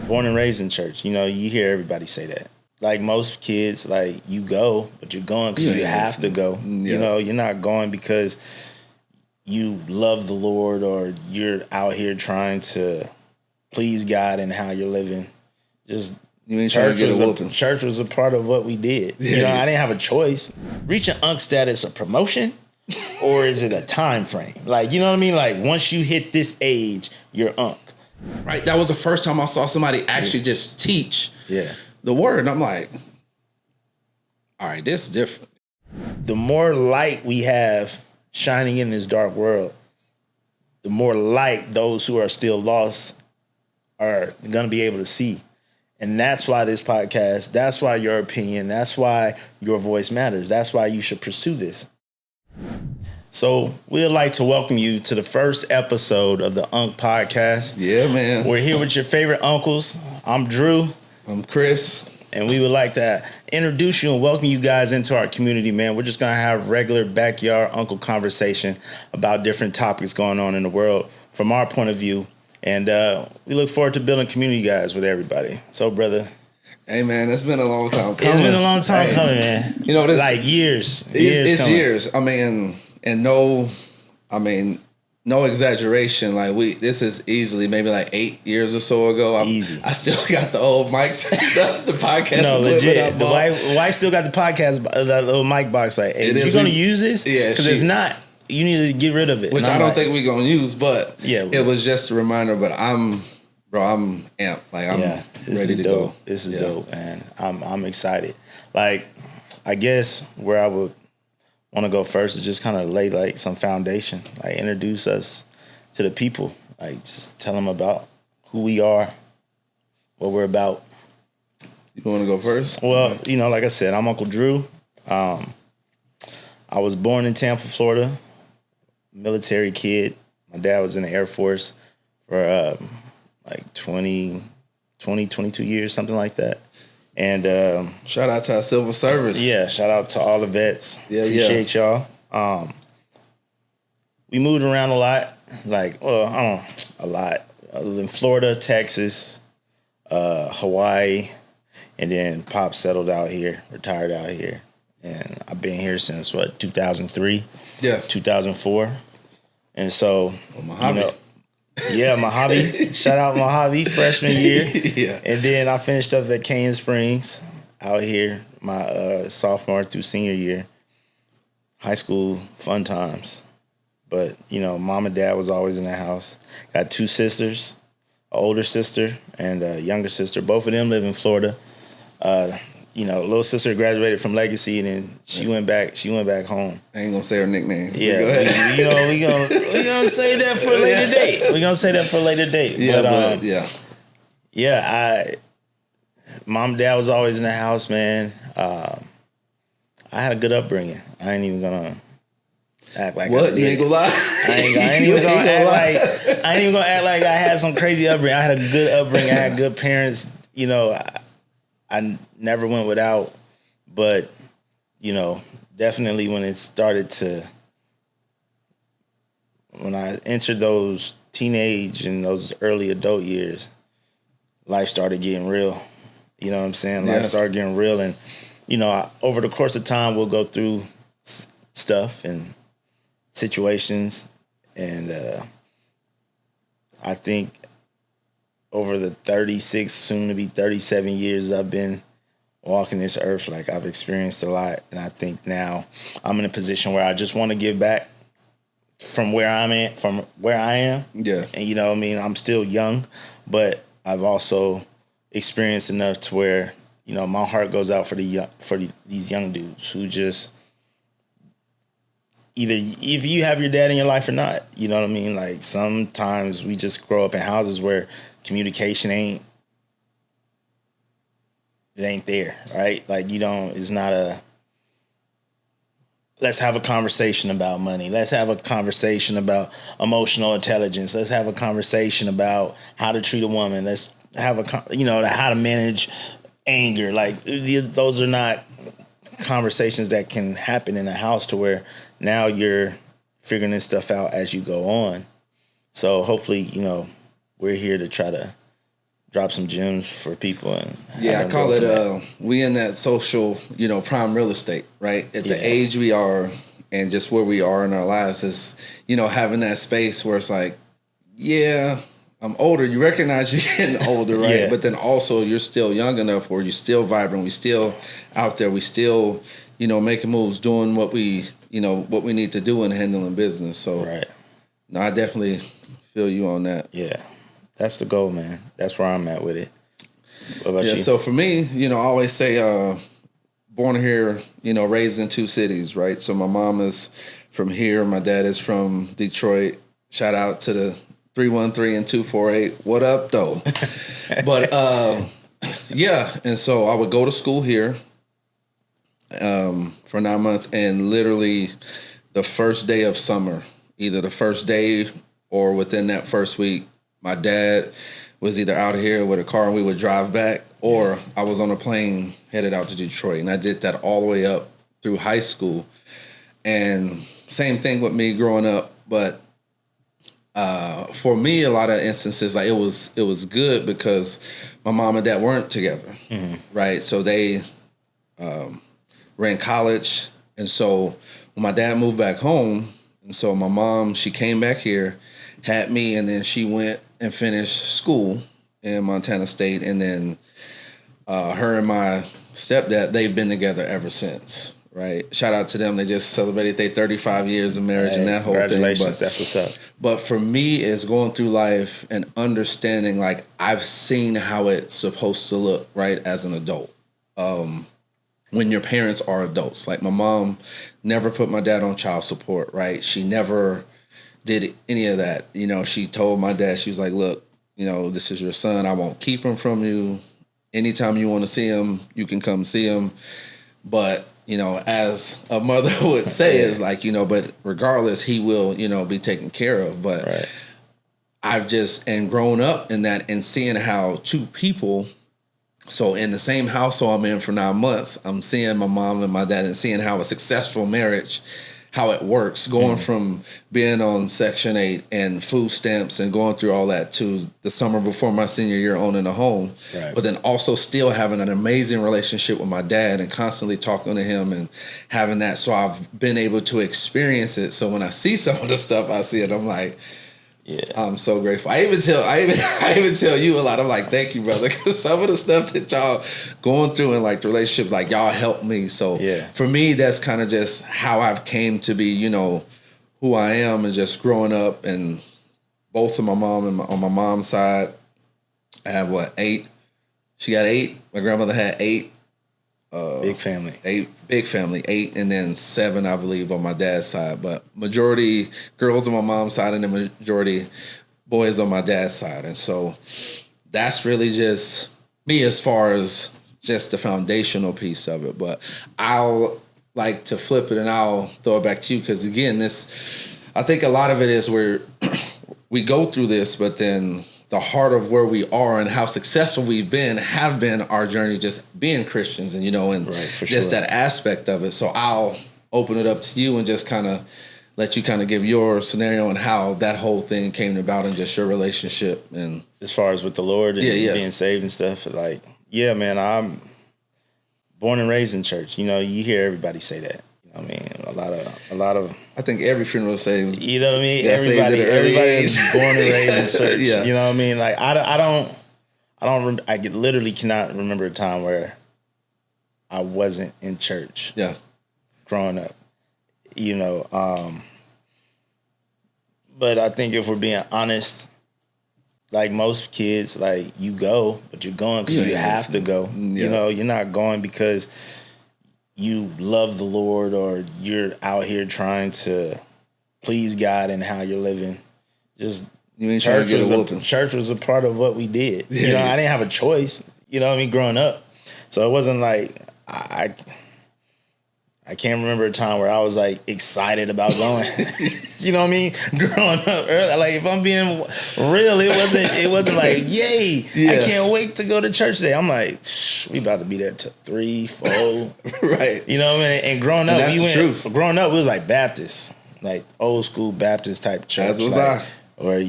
born and raised in church. You know, you hear everybody say that. Like most kids, like you go, but you're going because you have to go. Yeah. You know, you're not going because you love the Lord or you're out here trying to please God and how you're living. Just you ain't trying to get a whooping. Church was a part of what we did. Yeah. You know, I didn't have a choice. Reaching UNC status a promotion or is it a time frame? Like, you know what I mean? Like once you hit this age, you're UNC. Right. That was the first time I saw somebody actually just teach the word. And I'm like, all right, this is different. The more light we have shining in this dark world, the more light those who are still lost are going to be able to see. And that's why this podcast, that's why your opinion, that's why your voice matters. That's why you should pursue this. So we'd like to welcome you to the first episode of the UNC podcast. Yeah, man. We're here with your favorite uncles. I'm Drew. I'm Chris. And we would like to introduce you and welcome you guys into our community, man. We're just going to have regular backyard uncle conversation about different topics going on in the world from our point of view. And we look forward to building community, guys, with everybody. So, brother. Hey, man, it's been a long time coming. It's been a long time coming, man. You know, this like years. It's years. I mean, and no exaggeration. Like this is easily maybe like 8 years or so ago. Easy. I still got the old mics and stuff. The podcast. No, legit. The wife still got the podcast, that little mic box. Like, hey, you gonna use this? Yeah. Because if not, you need to get rid of it. Which I don't think we're gonna use, but yeah, it was just a reminder. But I'm amped. Like I'm ready to go. This is dope, man. I'm excited. Like, I guess where I would want to go first is just kind of lay like some foundation, like introduce us to the people, like just tell them about who we are, what we're about. You want to go first? Well, you know, like I said, I'm Uncle Drew. I was born in Tampa, Florida, military kid. My dad was in the Air Force for like 22 years, something like that. And shout out to our civil service. Yeah, shout out to all the vets. Yeah, appreciate y'all. We moved around a lot, like, well, I don't know, a lot. Other than Florida, Texas, Hawaii, and then Pop settled out here, retired out here. And I've been here since, 2003? Yeah. 2004. And so, Mojave. Shout out Mojave, freshman year. Yeah. And then I finished up at Canyon Springs out here, my sophomore through senior year. High school, fun times. But, you know, mom and dad was always in the house. Got two sisters, an older sister and a younger sister. Both of them live in Florida. You know, little sister graduated from Legacy, and then she went back home. I ain't gonna say her nickname. Yeah, we gonna say that for a later date. We gonna say that for a later date. Yeah, mom and dad was always in the house, man. I had a good upbringing. I ain't even gonna act like what? You ain't gonna lie. I ain't even gonna act like I had some crazy upbringing. I had a good upbringing. I had good parents. You know, I never went without, but, you know, definitely when I entered those teenage and those early adult years, life started getting real. You know what I'm saying? Life started getting real. And, you know, over the course of time, we'll go through stuff and situations. And I think over the 36, soon to be 37 years I've been walking this earth, like I've experienced a lot. And I think now I'm in a position where I just want to give back from where I am. Yeah. And you know what I mean? I'm still young, but I've also experienced enough to where, you know, my heart goes out for these young dudes who just either if you have your dad in your life or not, you know what I mean? Like sometimes we just grow up in houses where communication ain't there, right? Like it's not let's have a conversation about money. Let's have a conversation about emotional intelligence. Let's have a conversation about how to treat a woman. Let's have how to manage anger. Like those are not conversations that can happen in a house to where now you're figuring this stuff out as you go on. So hopefully, you know, we're here to try to drop some gems for people. And I call it, we in that social, prime real estate, right? At the age we are and just where we are in our lives is, having that space where it's like, yeah, I'm older. You recognize you're getting older, right? Yeah. But then also you're still young enough where you're still vibrant. We still out there. We still, making moves, doing what we need to do and handling business. So, no, I definitely feel you on that. Yeah, that's the goal, man. That's where I'm at with it. What about you? So for me, I always say, born here, raised in 2 cities, right? So my mom is from here. My dad is from Detroit. Shout out to the 313 and 248. What up, though? But and so I would go to school here for 9 months, and literally the first day of summer, either the first day or within that first week, my dad was either out here with a car and we would drive back, or I was on a plane headed out to Detroit. And I did that all the way up through high school. And same thing with me growing up, but for me, a lot of instances, like it was good because my mom and dad weren't together, right? So they were in college, and so when my dad moved back home, and so my mom, she came back here, had me, and then she went and finished school in Montana State, and then her and my stepdad, they've been together ever since. Right. Shout out to them. They just celebrated their 35 years of marriage and that whole thing. Congratulations. That's what's up. But for me, it's going through life and understanding, like, I've seen how it's supposed to look, right, as an adult. When your parents are adults. Like, my mom never put my dad on child support, right? She never did any of that. She told my dad, she was like, look, this is your son. I won't keep him from you. Anytime you want to see him, you can come see him. But as a mother would say, is like, but regardless, he will, be taken care of. But I've just, and grown up in that and seeing how 2 people, so in the same household I'm in for 9 months, I'm seeing my mom and my dad and seeing how a successful marriage, how it works, going from being on Section 8 and food stamps and going through all that to the summer before my senior year owning a home, but then also still having an amazing relationship with my dad and constantly talking to him and having that. So I've been able to experience it. So when I see some of the stuff I see it, I'm like, I'm so grateful. I even tell you a lot. I'm like, thank you, brother, because some of the stuff that y'all going through in like the relationships, like y'all helped me. So for me, that's kind of just how I've came to be, who I am, and just growing up. And both of my mom and on my mom's side, I have 8. She got 8. My grandmother had 8. Big family. 8, and then 7, I believe, on my dad's side. But majority girls on my mom's side, and the majority boys on my dad's side. And so that's really just me as far as just the foundational piece of it. But I'll like to flip it and I'll throw it back to you, because again, I think a lot of it is where we go through this, but then the heart of where we are and how successful we've been have been our journey just being Christians, and just that aspect of it. So I'll open it up to you and just kind of let you kind of give your scenario and how that whole thing came about and just your relationship. And as far as with the Lord and being saved and stuff, like, man, I'm born and raised in church. You hear everybody say that. I mean, a lot of. I think every funeral saves. You know what I mean? Everybody is born and raised in church. You know what I mean? Like I literally cannot remember a time where I wasn't in church. Yeah, growing up, But I think if we're being honest, like most kids, like you go, but you're going because you have to go. Yeah. You're not going because you love the Lord or you're out here trying to please God and how you're living. Just you ain't trying to get a whooping. Church was a part of what we did. Yeah. I didn't have a choice. Growing up. So it wasn't like I can't remember a time where I was like excited about going. You know what I mean? Growing up early, like if I'm being real, it wasn't like, yay, I can't wait to go to church today. I'm like, we about to be there till 3, 4. Right. You know what I mean? And growing up, growing up, it was like Baptist, like old school Baptist type church. As was I. Or,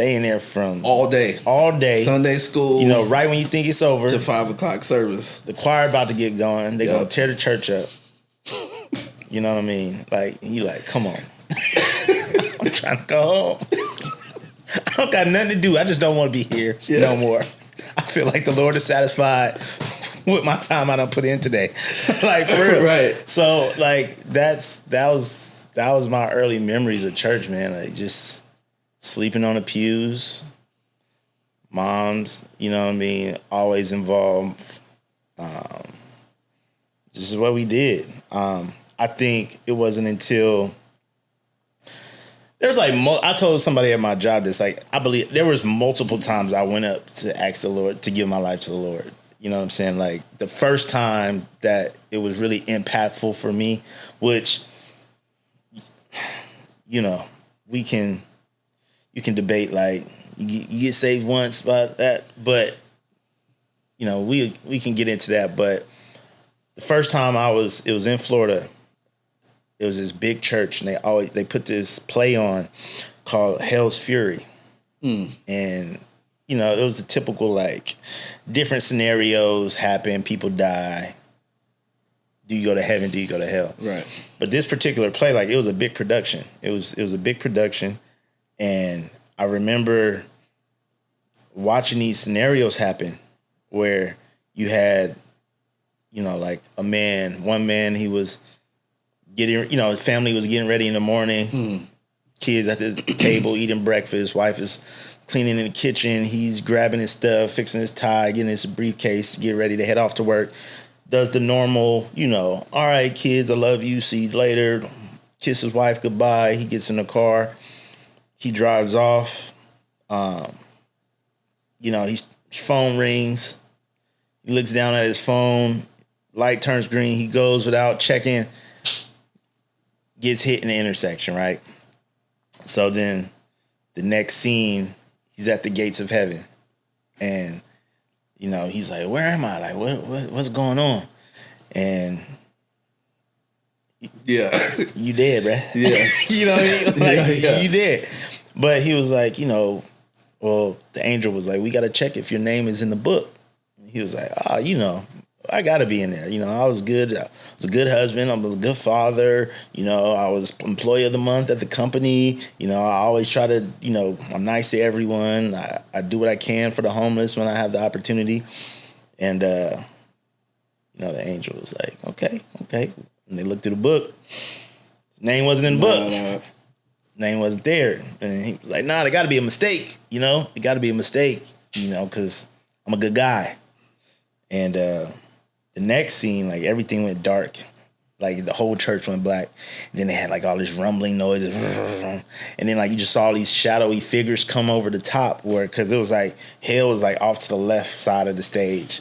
They in there from all day. Sunday school. You know, right when you think it's over. To 5 o'clock service. The choir about to get going. They gonna tear the church up. You know what I mean? Like, you like, come on. I'm trying to go home. I don't got nothing to do. I just don't want to be here no more. I feel like the Lord is satisfied with my time I done put in today. Like, for real. Right. So, like, that was my early memories of church, man. Like, just sleeping on the pews. Moms, you know what I mean, always involved. This is what we did. I think it wasn't until there's like I told somebody at my job this, like, I believe there was multiple times I went up to ask the Lord to give my life to the Lord. You know what I'm saying? Like, the first time that it was really impactful for me, which, you know, you can debate, like, you get saved once by that, but, you know, we can get into that. But the first time it was in Florida. It was this big church, and they put this play on called Hell's Fury. And, you know, it was the typical, like, different scenarios happen, people die. Do you go to heaven? Do you go to hell? Right. But this particular play, like, it was a big production. It was a big production, and I remember watching these scenarios happen where you had, you know, like one man, he was getting, you know, his family was getting ready in the morning. Kids at the table eating breakfast. Wife is cleaning in the kitchen. He's grabbing his stuff, fixing his tie, getting his briefcase, get ready to head off to work. Does the normal, you know, all right, kids, I love you. See you later. Kiss his wife goodbye. He gets in the car. He drives off. You know, his phone rings. He looks down at his phone. Light turns green. He goes without checking. Gets hit in the intersection, right? So then the next scene, he's at the gates of heaven. And, you know, he's like, where am I? Like, what's going on? And you dead, bruh. Yeah. You know what I mean? Like, you dead. But he was like, you know, well, the angel was like, we got to check if your name is in the book. He was like, you know, I got to be in there. You know, I was good. I was a good husband. I was a good father. You know, I was employee of the month at the company. You know, I always try to, you know, I'm nice to everyone. I do what I can for the homeless when I have the opportunity. And, you know, the angel was like, okay. And they looked through the book. His name wasn't in the book. Name wasn't there. And he was like, nah, there got to be a mistake. You know, it got to be a mistake, you know, because I'm a good guy. And, the next scene, like, everything went dark. Like, the whole church went black. And then they had, like, all this rumbling noises. And then, like, you just saw all these shadowy figures come over the top because it was, like, hell was, like, off to the left side of the stage.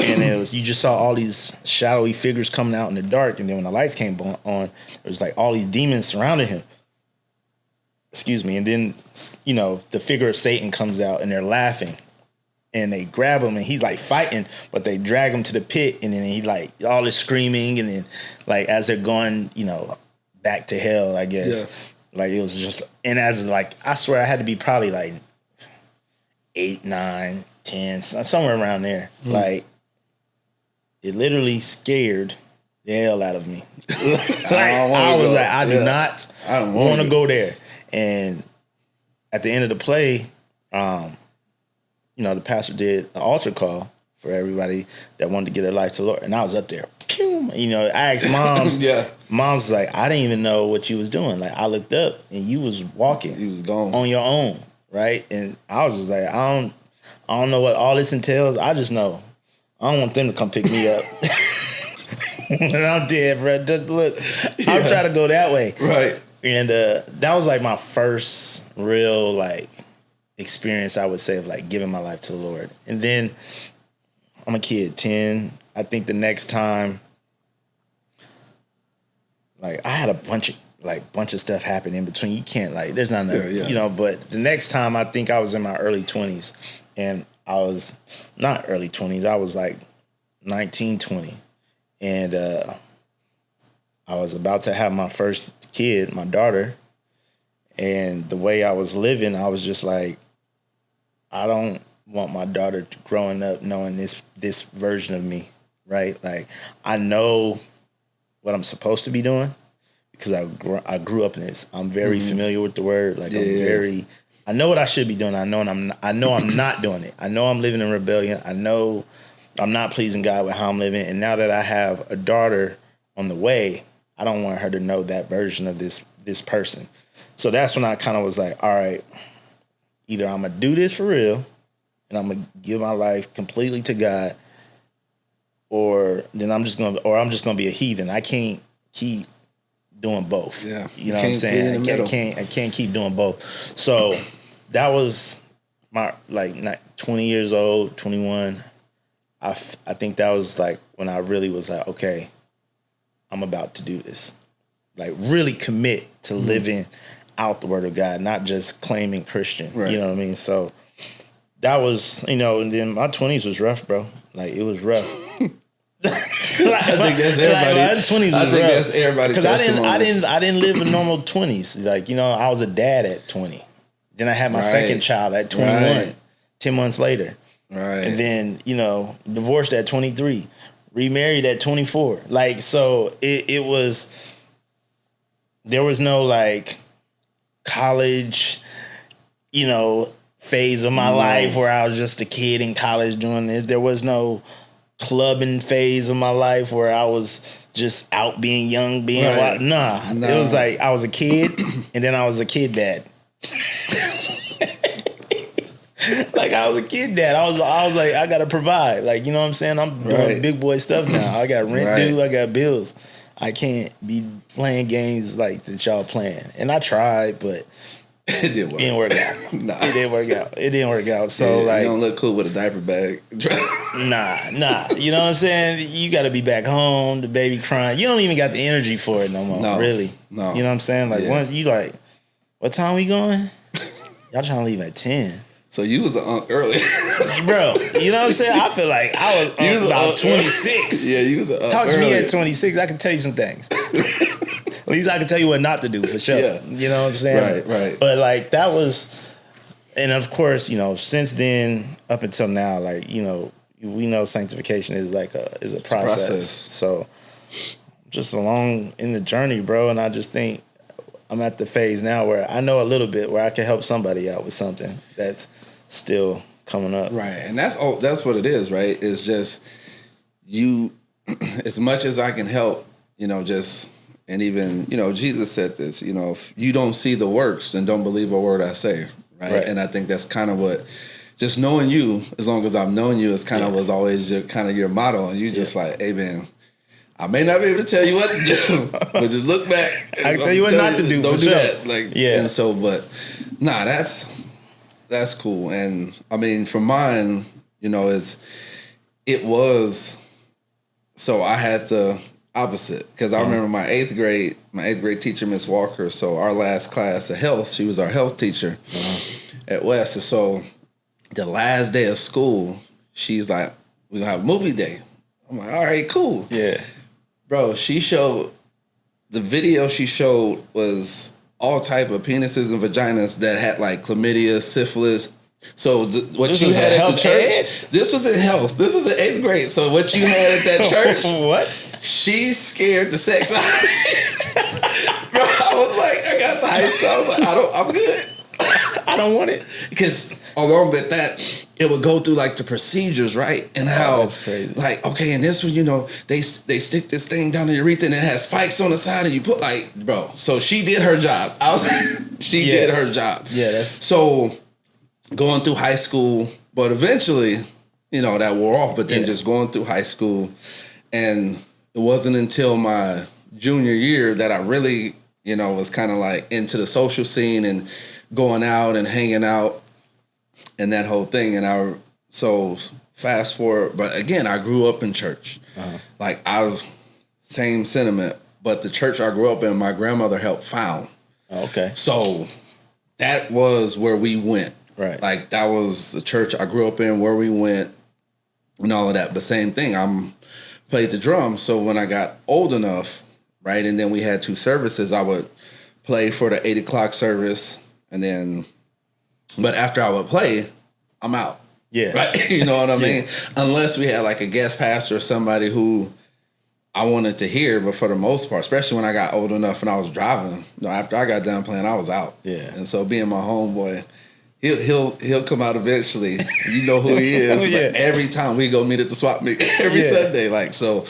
And you just saw all these shadowy figures coming out in the dark. And then when the lights came on, it was, like, all these demons surrounding him. Excuse me. And then, you know, the figure of Satan comes out, and they're laughing. And they grab him, and he's like fighting, but they drag him to the pit, and then he like all this screaming, and then like as they're going, you know, back to hell, I guess. Yeah. Like it was just, and as like I swear I had to be probably like 8, 9, 10, somewhere around there. Like it literally scared the hell out of me. Like I was like, I do not want to go there. And at the end of the play, you know, the pastor did an altar call for everybody that wanted to give their life to the Lord. And I was up there. Pew! You know, I asked moms. Mom's was like, I didn't even know what you was doing. Like, I looked up and you was walking. You was gone. On your own, right? And I was just like, I don't know what all this entails. I just know I don't want them to come pick me up. When I'm dead, bro. Just look. I'm trying to go that way. Right. And that was like my first real, like, experience, I would say, of like giving my life to the Lord. And then I'm a kid, 10. I think the next time, like I had a bunch of stuff happen in between. You can't like, there's not enough, you know, but the next time I think I was in my early 20s, and I was not early 20s. I was like 19, 20. And I was about to have my first kid, my daughter. And the way I was living, I was just like, I don't want my daughter growing up knowing this version of me, right? Like, I know what I'm supposed to be doing because I grew up in this. I'm very familiar with the word. Like, I know what I should be doing. I know I'm not doing it. I know I'm living in rebellion. I know I'm not pleasing God with how I'm living. And now that I have a daughter on the way, I don't want her to know that version of this person. So that's when I kind of was like, all right, either I'm gonna do this for real and I'm gonna give my life completely to God, or I'm just gonna be a heathen. I can't keep doing both. Yeah. You know what I'm saying? I can't keep doing both. So that was my, like, not 20 years old, 21. I think that was like when I really was like, okay, I'm about to do this. Like, really commit to living out the word of God, not just claiming Christian. Right. You know what I mean? So that was, and then my 20s was rough, bro. Like, it was rough. I think that's everybody. Like, my 20s was I think that's everybody. Because I didn't live a normal 20s. Like, I was a dad at 20. Then I had my second child at 21, 10 months later. Right. And then, divorced at 23, remarried at 24. Like, so it was, there was no like college, phase of my life where I was just a kid in college doing this. There was no clubbing phase of my life where I was just out being young, being wild. Nah. It was like I was a kid and then I was a kid dad. Like, I was a kid dad. I was like, I gotta provide. Like, you know what I'm saying? I'm doing big boy stuff now. I got rent due, I got bills. I can't be playing games like that y'all playing. And I tried, but it didn't work out. Nah. It didn't work out. So like, you don't look cool with a diaper bag. Nah. You know what I'm saying? You gotta be back home, the baby crying. You don't even got the energy for it no more. No. Really. No. You know what I'm saying? Like, once you like, what time we going? Y'all trying to leave at 10. So you was an unk early. Bro, you know what I'm saying? I feel like I was about 26. Yeah, you was an unk Talk to early. me at 26, I can tell you some things. At least I can tell you what not to do, for sure. Yeah. You know what I'm saying? Right. But like, that was, and of course, since then up until now, like, we know sanctification is like a process. So just along in the journey, bro, and I just think I'm at the phase now where I know a little bit where I can help somebody out with something that's still coming up. Right. And that's what it is, right? It's just you, as much as I can help, and even, Jesus said this, if you don't see the works, then don't believe a word I say. Right. And I think that's kind of what, just knowing you, as long as I've known you, is kind of was always kind of your motto. And you just like, hey man, I may not be able to tell you what to do, but just look back. I can tell you what not to do. Don't do that. Like, and so, but nah, that's cool. And I mean, for mine, it was. So I had the opposite because I remember my eighth grade teacher, Miss Walker. So our last class of health, she was our health teacher at West. And so the last day of school, she's like, "We're gonna have a movie day." I'm like, "All right, cool." Yeah. Bro, the video she showed was all type of penises and vaginas that had like chlamydia, syphilis. So what you had at the church, this was in health. This was in 8th grade. So what you had at that church, what? She scared the sex out of me. Bro, I was like, I got to high school. I was like, I'm good. I don't want it. Because along with that, it would go through like the procedures, right? And how that's crazy. Like, okay, and this one, they stick this thing down the urethra and it has spikes on the side, and you put like, bro. So she did her job. She did her job. Yeah, that's so going through high school, but eventually, that wore off. But then just going through high school, and it wasn't until my junior year that I really, was kind of like into the social scene and going out and hanging out and that whole thing. And so fast forward, but again, I grew up in church. Like same sentiment, but the church I grew up in, my grandmother helped found. Okay. So that was where we went. Right. Like that was the church I grew up in, where we went and all of that. But same thing, played the drums. So when I got old enough, right, and then we had 2 services, I would play for the 8 o'clock service. And then, but after I would play, I'm out. Yeah. Right? You know what I mean? Unless we had like a guest pastor or somebody who I wanted to hear, but for the most part, especially when I got old enough and I was driving, after I got done playing, I was out. Yeah. And so being my homeboy, he'll come out eventually. You know who he is. Yeah. Like every time we go meet at the swap meet every Sunday. Like, so,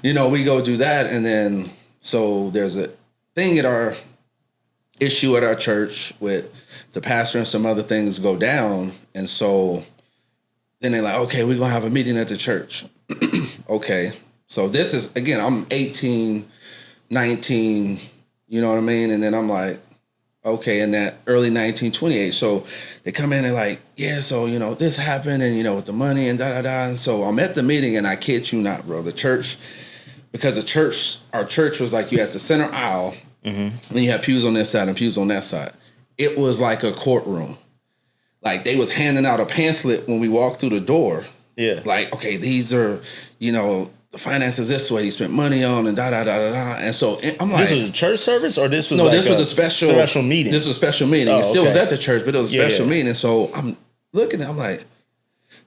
we go do that. And then, so there's a thing at our issue at our church with the pastor and some other things go down. And so then they're like, okay, we're going to have a meeting at the church. Okay. So this is, again, I'm 18, 19, you know what I mean? And then I'm like, okay, in that early 1928. So they come in and like, yeah, so, this happened and, with the money and da-da-da. And so I'm at the meeting and I kid you not, bro, the church, because our church was like, you had the center aisle, and you had pews on this side and pews on that side. It was like a courtroom. Like they was handing out a pamphlet when we walked through the door. Yeah. Like, okay, these are, the finances this way he spent money on and da-da-da-da-da. And so I'm like... This was a church service or this was no, like this was a special meeting? This was a special meeting. It still was at the church, but it was a special meeting. And so I'm looking at I'm like...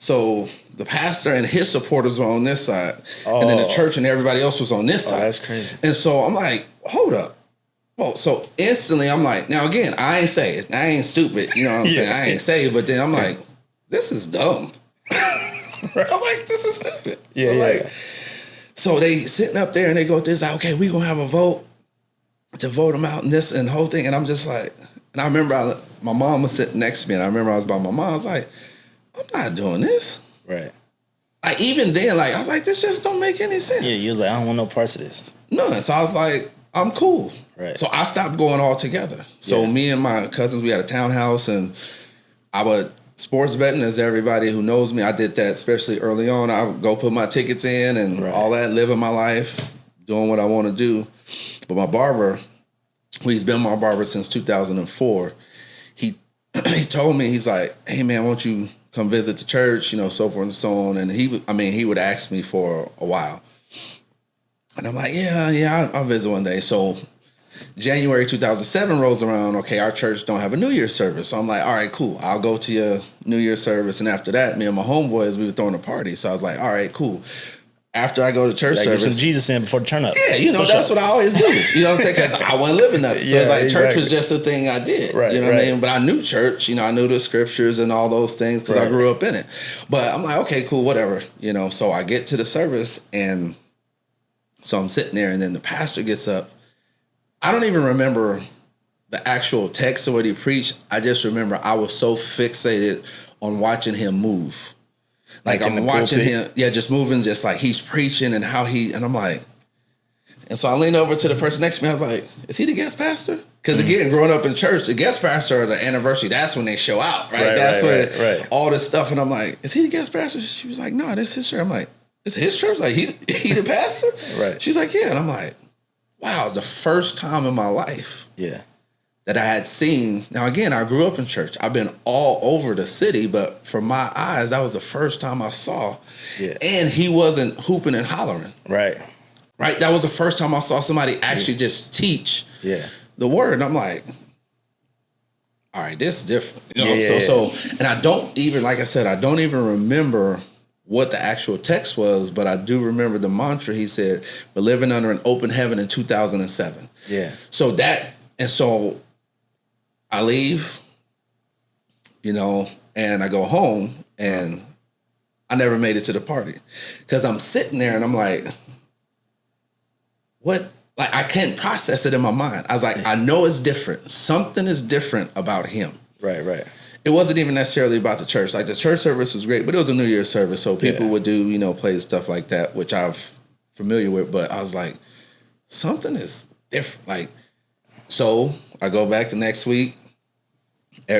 So the pastor and his supporters were on this side. And then the church and everybody else was on this side. That's crazy. And so I'm like, hold up. Well, so instantly I'm like... Now again, I ain't saved. I ain't stupid. You know what I'm saying? I ain't saved. But then I'm like, this is dumb. I'm like, this is stupid. Yeah, like, so they sitting up there and they go this, like, okay, we gonna have a vote to vote them out and this and the whole thing. And I'm just like, and I remember my mom was sitting next to me and I remember I was by my mom. I was like, I'm not doing this. Right. Like even then, like I was like, this just don't make any sense. Yeah, you was like, I don't want no parts of this. None. So I was like, I'm cool. Right. So I stopped going altogether. So me and my cousins, we had a townhouse and I would sports betting, as everybody who knows me, I did that, especially early on. I would go put my tickets in and all that, living my life, doing what I want to do. But my barber, he's been my barber since 2004. He told me, he's like, hey man, won't you come visit the church, so forth and so on. And he would ask me for a while. And I'm like, yeah, I'll visit one day. So January 2007 rolls around. Okay, our church don't have a New Year's service. So I'm like, all right, cool. I'll go to your New Year's service. And after that, me and my homeboys, we were throwing a party. So I was like, all right, cool. After I go to church service. Get some Jesus in before the turn up. Yeah, that's what I always do. You know what I'm saying? Because I wasn't living nothing. So it's like church was just a thing I did. Right, you know what I mean? But I knew church. I knew the scriptures and all those things because I grew up in it. But I'm like, okay, cool, whatever. So I get to the service and so I'm sitting there and then the pastor gets up. I don't even remember the actual text of what he preached. I just remember I was so fixated on watching him move. Like I'm watching him, just moving, just like he's preaching and how and I'm like, and so I leaned over to the person next to me. I was like, is he the guest pastor? Because again, growing up in church, the guest pastor or the anniversary, that's when they show out, right? That's when all this stuff. And I'm like, is he the guest pastor? She was like, no, that's his church. I'm like, it's his church? Like he the pastor? Right. She's like, yeah. And I'm like, wow, the first time in my life that I had seen. Now, again, I grew up in church. I've been all over the city, but from my eyes, that was the first time I saw. Yeah. And he wasn't hooping and hollering. Right. That was the first time I saw somebody actually just teach the word. And I'm like, all right, this is different. So, and I don't even, like I said, I don't even remember what the actual text was, but I do remember the mantra he said, "We're living under an open heaven" in 2007. Yeah. So so I leave, and I go home, and I never made it to the party because I'm sitting there and I'm like, what? Like, I can't process it in my mind. I was like, I know it's different. Something is different about him. Right. It wasn't even necessarily about the church. Like, the church service was great, but it was a New Year's service, so people would do, play stuff like that, which I'm familiar with. But I was like, something is different. Like, so I go back the next week,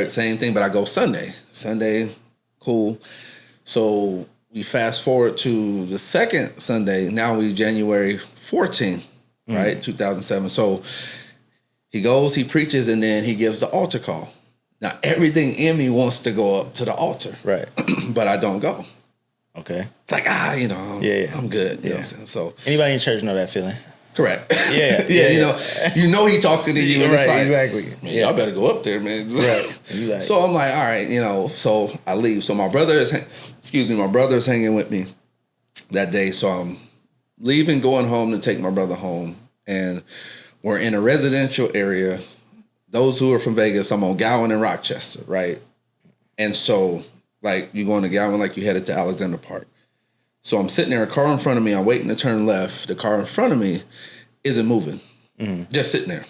same thing, but I go Sunday. Sunday, cool. So we fast forward to the second Sunday. Now we January 14th, right, 2007. So he goes, he preaches, and then he gives the altar call. Now, everything in me wants to go up to the altar. Right. But I don't go. Okay. It's like, I'm good. You know what I'm saying? So anybody in church know that feeling? Correct. Yeah. You know he talking to you. And Right, it's like, exactly. Man, y'all better go up there, man. Right. Like, so I'm like, all right, so I leave. So my brother is hanging with me that day. So I'm leaving, going home to take my brother home. And we're in a residential area. Those who are from Vegas, I'm on Gowan and Rochester, right? And so, like, you going to Gowan like you headed to Alexander Park. So I'm sitting there, a car in front of me, I'm waiting to turn left. The car in front of me isn't moving, just sitting there.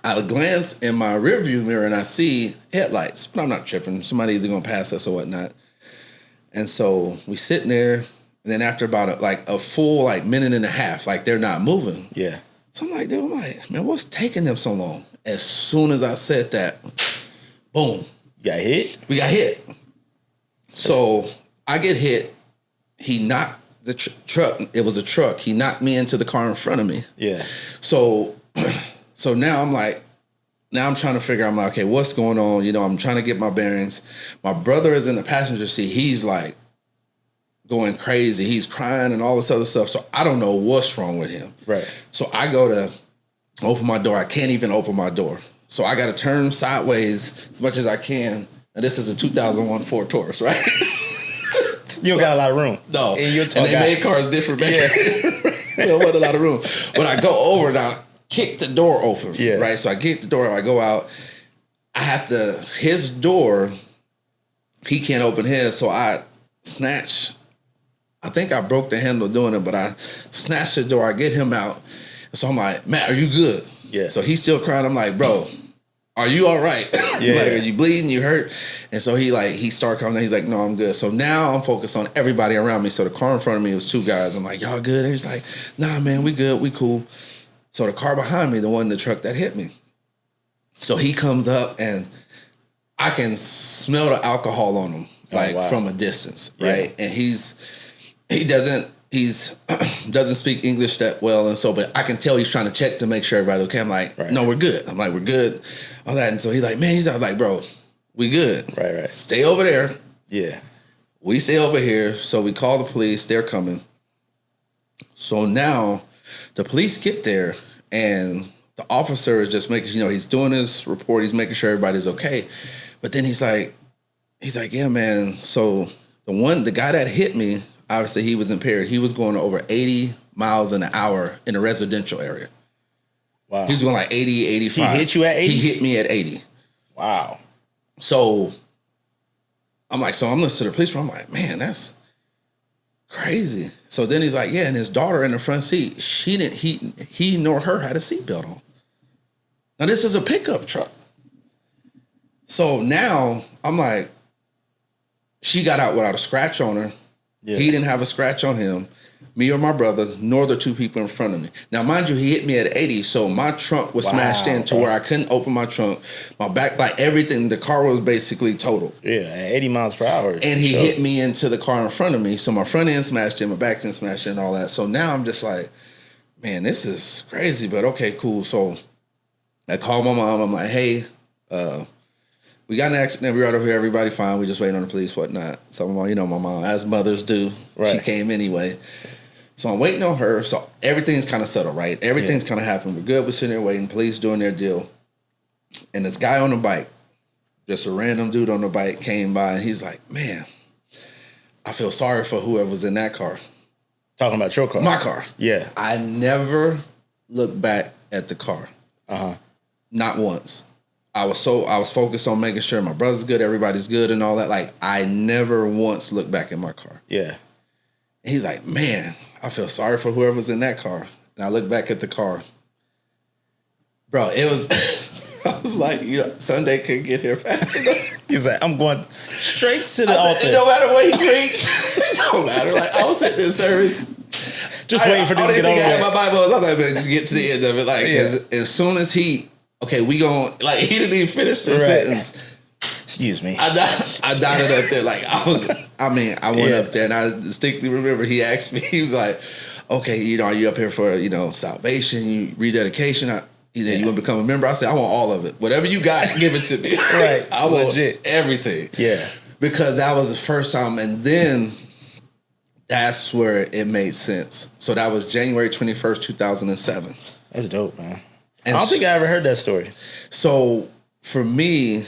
I glance in my rearview mirror and I see headlights, but I'm not tripping. Somebody's either going to pass us or whatnot. And so we sitting there, and then after about a full minute and a half, they're not moving. Yeah. So I'm like, man, what's taking them so long? As soon as I said that, boom. You got hit? We got hit. So I get hit. He knocked the truck. It was a truck. He knocked me into the car in front of me. Yeah. So now I'm trying to figure out, I'm like, okay, what's going on? I'm trying to get my bearings. My brother is in the passenger seat. He's going crazy. He's crying and all this other stuff. So I don't know what's wrong with him. Right. So I go to open my door. I can't even open my door. So I got to turn sideways as much as I can. And this is a 2001 Ford Taurus, right? You don't got a lot of room. No. And they made cars different back then. There wasn't a lot of room. But I go over and I kick the door open. Yeah. Right. So I kick the door, I go out. I have to, his door, he can't open his. So I think I broke the handle doing it, but I snatched the door, I get him out. So I'm like, Matt, are you good? Yeah. So he's still crying. I'm like, bro, are you all right? Yeah. Are you bleeding? You hurt? And so he started coming down. He's like, no, I'm good. So now I'm focused on everybody around me. So the car in front of me was two guys. I'm like, y'all good? And he's like, nah, man, we good. We cool. So the car behind me, the one in the truck that hit me. So he comes up and I can smell the alcohol on him, from a distance, right? Yeah. And he doesn't speak English that well, and so, but I can tell he's trying to check to make sure everybody's okay. I'm like, no, we're good. I'm like, we're good. All that, and so he's like, man, he's out. Like, bro, we good. Right. Stay over there. Yeah. We stay over here. So we call the police. They're coming. So now the police get there, and the officer is just making, he's doing his report. He's making sure everybody's okay. But then he's like, yeah, man. So the guy that hit me, obviously he was impaired. He was going over 80 miles an hour in a residential area. Wow. He was going 80, 85. He hit you at 80? He hit me at 80. Wow. So I'm like, so I'm listening to the police. I'm like, man, that's crazy. So then he's like, yeah, and his daughter in the front seat, he nor her had a seatbelt on. Now this is a pickup truck. So now I'm like, she got out without a scratch on her. Yeah. He didn't have a scratch on him, me or my brother, nor the two people in front of me. Now, mind you, he hit me at 80, so my trunk was smashed in to where I couldn't open my trunk. My back, everything, the car was basically total. Yeah, at 80 miles per hour. And he hit me into the car in front of me, so my front end smashed in, my back end smashed in, and all that. So now I'm just like, man, this is crazy, but okay, cool. So I called my mom. I'm like, hey, we got an accident. We're out over here. Everybody fine. We just waiting on the police, whatnot. So my mom, as mothers do, she came anyway. So I'm waiting on her. So everything's kind of settled, right? Everything's kind of happened. We're good. We're sitting there waiting. Police doing their deal. And this guy on the bike, just a random dude on the bike, came by and he's like, man, I feel sorry for whoever was in that car. Talking about your car? My car. Yeah. I never looked back at the car. Not once. I was focused on making sure my brother's good, everybody's good and all that. I never once looked back at my car. Yeah. And he's like, man, I feel sorry for whoever's in that car. And I look back at the car. Bro, it was, I was like, Sunday couldn't get here fast enough. He's like, I'm going straight to the altar. No matter what he preached, it don't matter. I was sitting in service. Just waiting for this to get over with. I had my Bible. I was like, man, just get to the end of it. As soon as he he didn't even finish the sentence. Excuse me. I dotted up there. I went up there and I distinctly remember he asked me, he was like, okay, are you up here for, salvation, rededication? You want to become a member? I said, I want all of it. Whatever you got, give it to me. Right. I want everything. Yeah. Because that was the first time. And then that's where it made sense. So that was January 21st, 2007. That's dope, man. And I don't think I ever heard that story. So for me,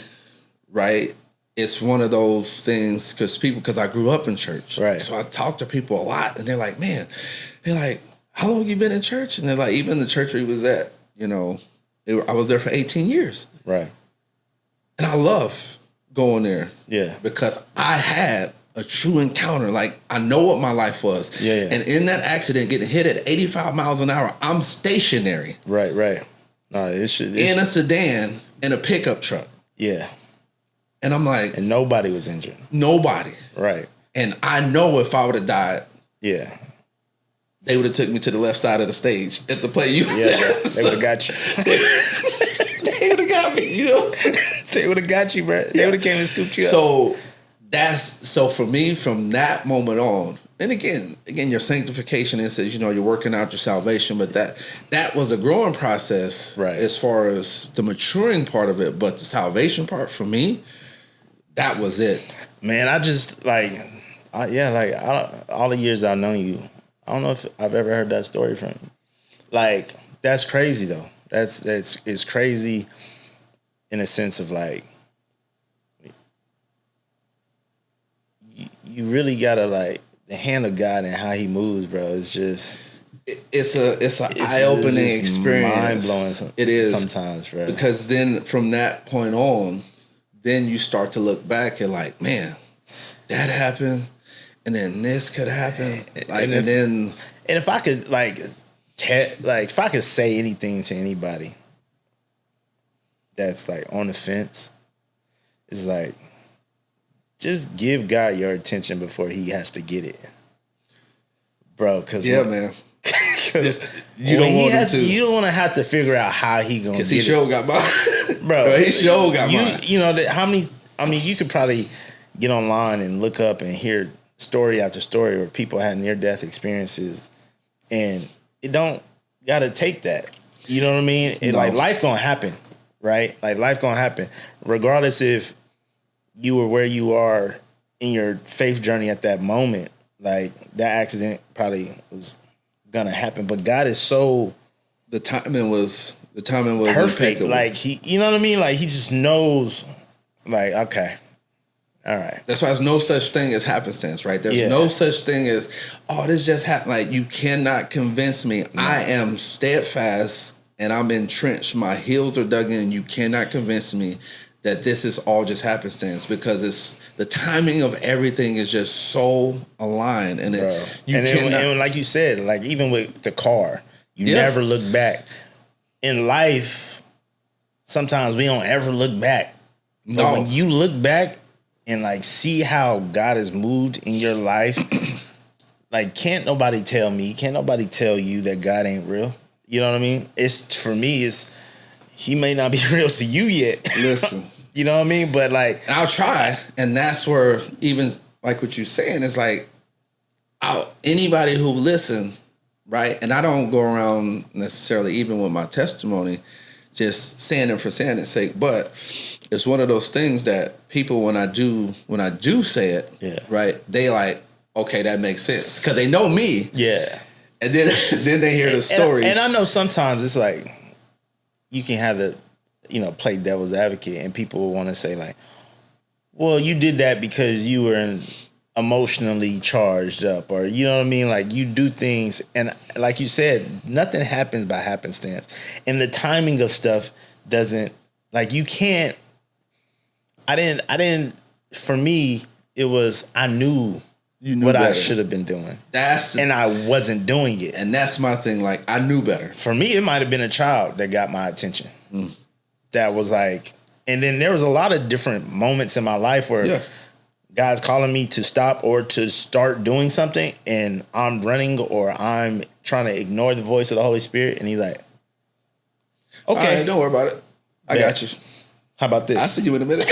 right, it's one of those things because I grew up in church. Right. So I talk to people a lot and they're like, man, they're like, how long you been in church? And they're like, even the church where he was at, I was there for 18 years. Right. And I love going there. Yeah. Because I had a true encounter. Like, I know what my life was. Yeah. And in that accident, getting hit at 85 miles an hour, I'm stationary. Right. No, in a sedan in a pickup truck. Yeah. And I'm like... And nobody was injured. Nobody. Right. And I know if I would have died... Yeah. They would have took me to the left side of the stage at the play you said. They would have got you. They would have got me, you know? They would have got you, bro. They would have came and scooped you up. So for me, from that moment on, and again, your sanctification is, you're working out your salvation, but that was a growing process, right? As far as the maturing part of it, but the salvation part for me, that was it. Man, I just all the years I've known you, I don't know if I've ever heard that story from you. Like, that's crazy though. It's crazy in a sense of like, you really gotta like the hand of God and how He moves, bro. It's just it's an eye-opening experience. Mind blowing. It is sometimes, bro. Because then from that point on, then you start to look back and like, man, that happened, and then this could happen. Like, and if I could if I could say anything to anybody that's like on the fence, it's like, just give God your attention before He has to get it, bro. Man. You don't want him to. You don't want to have to figure out how he gonna get it. Because he sure got mine, bro. He sure got mine. You know how many? I mean, you could probably get online and look up and hear story after story where people had near-death experiences, and it don't gotta take that. You know what I mean? Like, life gonna happen, right? Like, life gonna happen, regardless if you were where you are in your faith journey at that moment. Like, that accident probably was gonna happen, but God is so the timing was perfect. Impeccable. Like, He, you know what I mean? Like, He just knows. Like, okay, all right. That's why there's no such thing as happenstance, right? There's no such thing as, this just happened. Like, you cannot convince me. No. I am steadfast and I'm entrenched. My heels are dug in. You cannot convince me that this is all just happenstance, because it's the timing of everything is just so aligned, and and like you said, like even with the car, you never look back. In life, sometimes we don't ever look back. But when you look back and like see how God has moved in your life, like can't nobody tell you that God ain't real. You know what I mean? For me, He may not be real to you yet. Listen. You know what I mean? But like, I'll try. And that's where, even like what you're saying, is like, anybody who listen, right? And I don't go around necessarily, even with my testimony, just saying it for saying its sake. But it's one of those things that people, when I do say it, right, they like, okay, that makes sense. Because they know me. Yeah. And then they hear the story. And I know sometimes it's like, you can have the, play devil's advocate, and people will want to say like, well, you did that because you were emotionally charged up, or you know what I mean? Like, you do things, and like you said, nothing happens by happenstance. And the timing of stuff doesn't, like, you can't, I didn't, for me, it was, I knew what better. I should have been doing. And I wasn't doing it. And that's my thing. Like, I knew better. For me, it might have been a child that got my attention. That was like, and then there was a lot of different moments in my life where God's calling me to stop or to start doing something, and I'm running or I'm trying to ignore the voice of the Holy Spirit, and He's like, okay, all right, don't worry about it. I got you. How about this? I'll see you in a minute.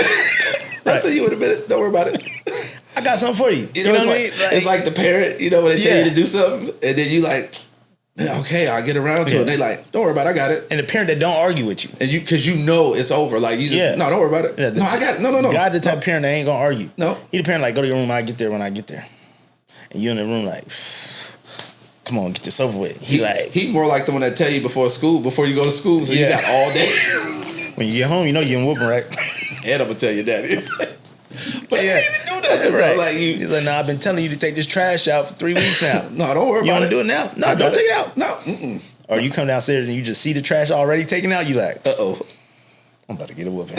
I'll see you in a minute. Don't worry about it. I got something for you. You know what I mean? It's like the parent, when they tell you to do something, and then you like, okay, I'll get around to it. And they like, don't worry about it, I got it. And the parent that don't argue with you. And because you know it's over. Like, you just, no, don't worry about it. Yeah, no, I got it. No. God the type of parent that ain't going to argue. No. He the parent like, go to your room, I'll get there when I get there. and you in the room like, come on, get this over with. He more like the one that tell you before you go to school, so you got all day. When you get home, you know you're in whooping, right? And I'm gonna tell your daddy. But yeah, you didn't even do that, right? Like he's like, nah, I've been telling you to take this trash out for 3 weeks now. No, don't worry about it. You want to do it now? No, don't take it out. No. Mm-mm. Or you come downstairs and you just see the trash already taken out. You like, I'm about to get a whooping.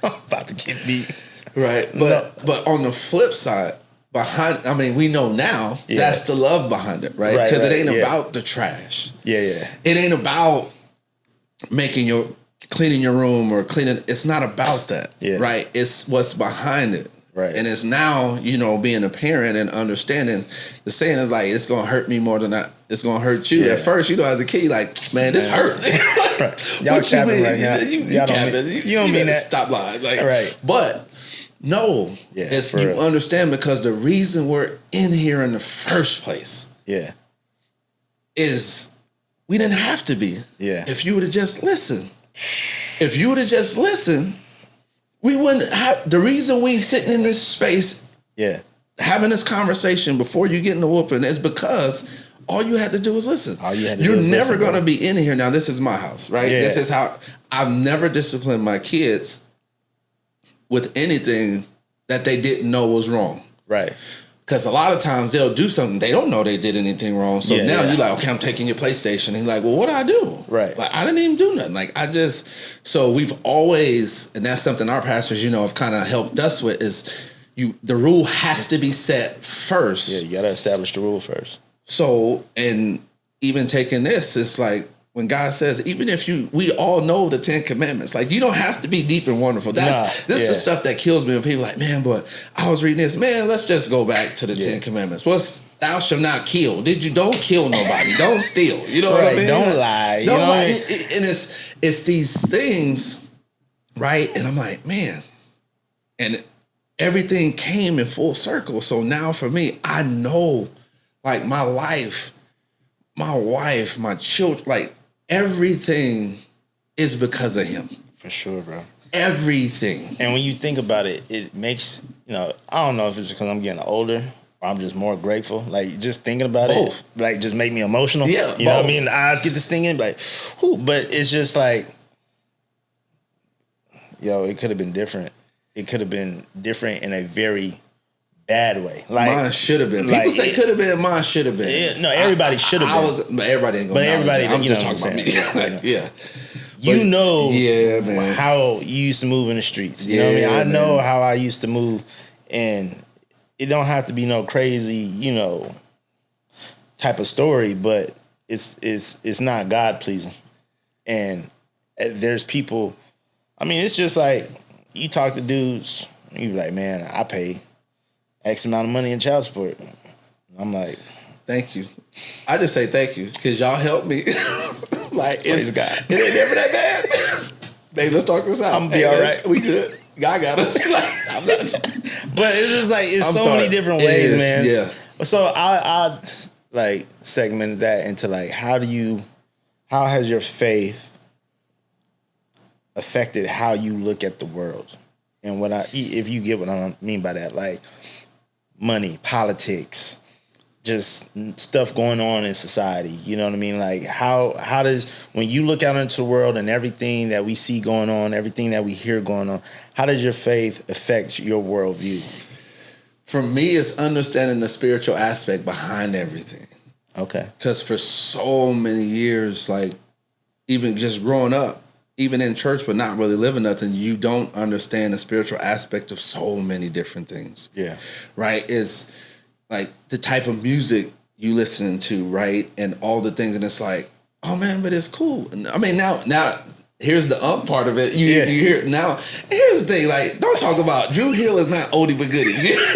I'm about to get beat. Right, but on the flip side, we know now that's the love behind it, right? Because it ain't about the trash. Yeah. It ain't about cleaning your room or cleaning. It's not about that, right? It's what's behind it, right? And it's now, being a parent and understanding. The saying is like, it's gonna hurt me more than it's gonna hurt you. At first, as a kid, like, man, this hurt. Right. Y'all capping right now. You don't mean that. Stop lying, like, right? But. No, it's you understand, because the reason we're in here in the first place, is we didn't have to be. Yeah. If you would have just listened, we wouldn't have. The reason we sitting in this space, having this conversation before you get in the whooping is because all you had to do was listen. You're never gonna be in here. Now, this is my house, right? Yeah. This is how I've never disciplined my kids with anything that they didn't know was wrong. Right. Because a lot of times they'll do something, they don't know they did anything wrong. So now you're like, okay, I'm taking your PlayStation. And you're like, well, what did I do? Right. Like, I didn't even do nothing. So we've always, and that's something our pastors, have kind of helped us with, is the rule has to be set first. Yeah, you got to establish the rule first. So, and even taking this, it's like, when God says, even if we all know the 10 commandments, like, you don't have to be deep and wonderful. This is the stuff that kills me when people are like, man, but I was reading this, man, let's just go back to the 10 commandments. What's thou shalt not kill? Don't kill nobody. Don't steal. You know what I mean? Don't lie. Don't lie. And it's these things, right? And I'm like, man, and everything came in full circle. So now for me, I know, like, my life, my wife, my children, like, everything is because of him. For sure, bro. Everything. And when you think about it, it makes, I don't know if it's because I'm getting older or I'm just more grateful. Like, just thinking about it, like, just make me emotional. Yeah, you know what I mean? The eyes get to stinging, like, whew. But it's just like, it could have been different. It could have been different in a very bad way. Like, mine should have been. People say could have been. Mine should have been. Yeah, no, everybody should have been. But everybody ain't gonna. But everybody, I'm just talking about me. Man. How you used to move in the streets. You know what I mean? I know how I used to move, and it don't have to be no crazy, type of story, but it's not God pleasing. And there's people. I mean, it's just like you talk to dudes, and you be like, man, I pay X amount of money in child support. I'm like, thank you. I just say thank you because y'all helped me. Like, praise God. It ain't never that bad. Hey, let's talk this out. I'm gonna be all right. We good. God got us. I'm not. But it's just like many different ways, man. Yeah. So I like segmented that into like how has your faith affected how you look at the world? And if you get what I mean by that, like money, politics, just stuff going on in society. You know what I mean? Like how does, when you look out into the world and everything that we see going on, everything that we hear going on, how does your faith affect your worldview? For me, it's understanding the spiritual aspect behind everything. Okay. Because for so many years, like even just growing up, even in church, but not really living nothing, you don't understand the spiritual aspect of so many different things. Yeah. Right? It's like the type of music you listening to, right? And all the things. And it's like, oh man, but it's cool. And I mean, now here's the part of it. You hear now. Here's the thing, like, don't talk about Drew Hill is not oldie but goodie.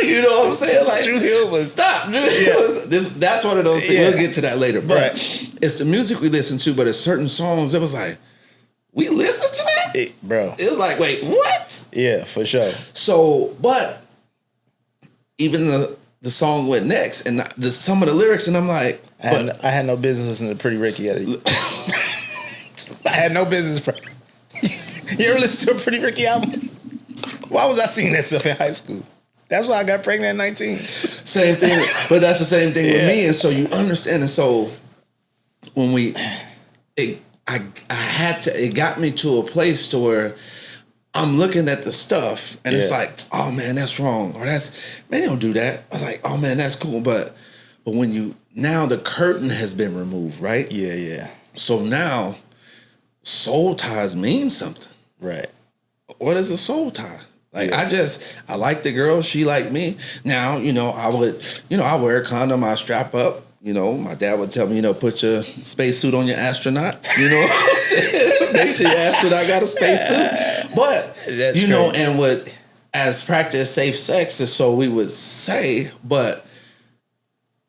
You know what I'm saying? Like, Drew Hill was Drew Hill was that's one of those things. We'll get to that later. But it's the music we listen to, but it's certain songs that was like, we listened to that? Bro. It was like, wait, what? Yeah, for sure. So, but even the song went next and some of the lyrics, and I'm like, I had no business listening to Pretty Ricky. I had no business. You ever listen to a Pretty Ricky album? Why was I singing that stuff in high school? That's why I got pregnant at 19. Same thing, but that's the same thing with me. And so you understand. And so when it got me to a place to where I'm looking at the stuff and it's like, oh man, that's wrong. Or man, don't do that. I was like, oh man, that's cool. But when now the curtain has been removed, right? Yeah, yeah. So now soul ties mean something. Right. What is a soul tie? Like I like the girl, she liked me. Now, I wear a condom, I strap up. My dad would tell me, put your spacesuit on your astronaut. You know what I'm saying? Make sure your astronaut got a spacesuit. But, that's and what, as practice safe sex is so we would say, but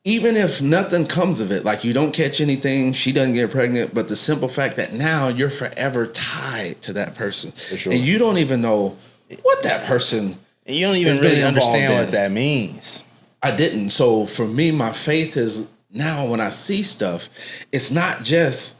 even if nothing comes of it, like you don't catch anything, she doesn't get pregnant, but the simple fact that now you're forever tied to that person. For sure. And you don't even know what that person and you don't even really understand what that means. I didn't. So for me, my faith is now when I see stuff, it's not just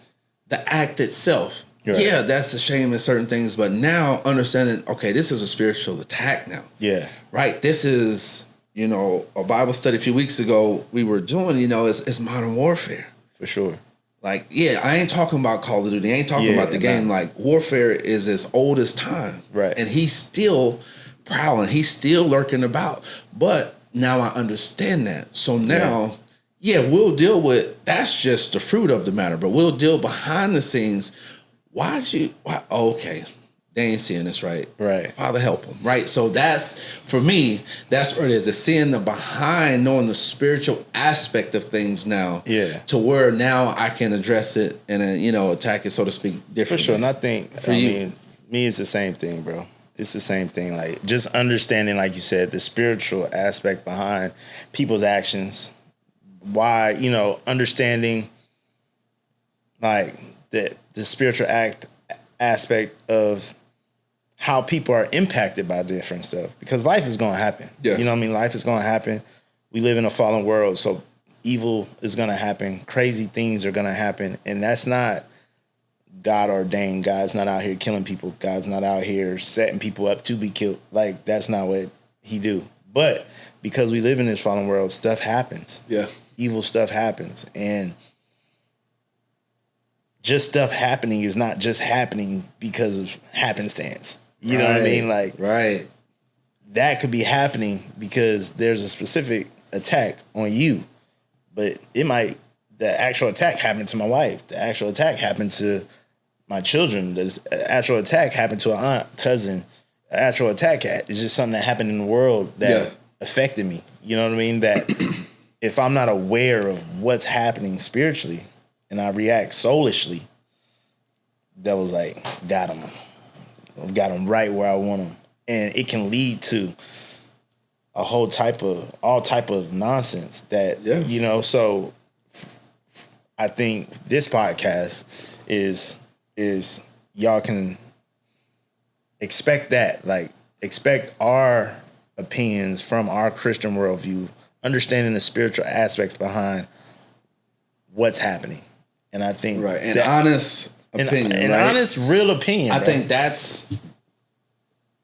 the act itself. Right. Yeah, that's a shame in certain things, but now understanding, okay, this is a spiritual attack now. Yeah. Right? This is, a Bible study a few weeks ago we were doing, it's modern warfare. For sure. Like, I ain't talking about Call of Duty. I ain't talking about the game. Like, warfare is as old as time. Right. And he's still prowling. He's still lurking about. But now I understand that. So now, we'll deal with, that's just the fruit of the matter. But we'll deal behind the scenes. Okay. They ain't seeing this right. Right. Father, help them. Right. So that's, for me, that's what it is. It's seeing the behind, knowing the spiritual aspect of things now. Yeah. To where now I can address it and, attack it, so to speak, differently. For sure. And I think, me, it's the same thing, bro. It's the same thing. Like, just understanding, like you said, the spiritual aspect behind people's actions. Why, understanding, like, the spiritual aspect of how people are impacted by different stuff, because life is going to happen. Yeah. You know what I mean? Life is going to happen. We live in a fallen world, so evil is going to happen. Crazy things are going to happen, and that's not God ordained. God's not out here killing people. God's not out here setting people up to be killed. Like, that's not what he do. But because we live in this fallen world, stuff happens. Yeah. Evil stuff happens, and just stuff happening is not just happening because of happenstance. You know what I mean? Like, right. That could be happening because there's a specific attack on you, but the actual attack happened to my wife. The actual attack happened to my children. The actual attack happened to an aunt, cousin. The actual attack is just something that happened in the world that affected me. You know what I mean? That if I'm not aware of what's happening spiritually and I react soulishly, that was like, got him right where I want him. And it can lead to all type of nonsense that, so I think this podcast is y'all can expect that, like, expect our opinions from our Christian worldview, understanding the spiritual aspects behind what's happening. And I think honest opinion, an honest, real opinion. I think that's,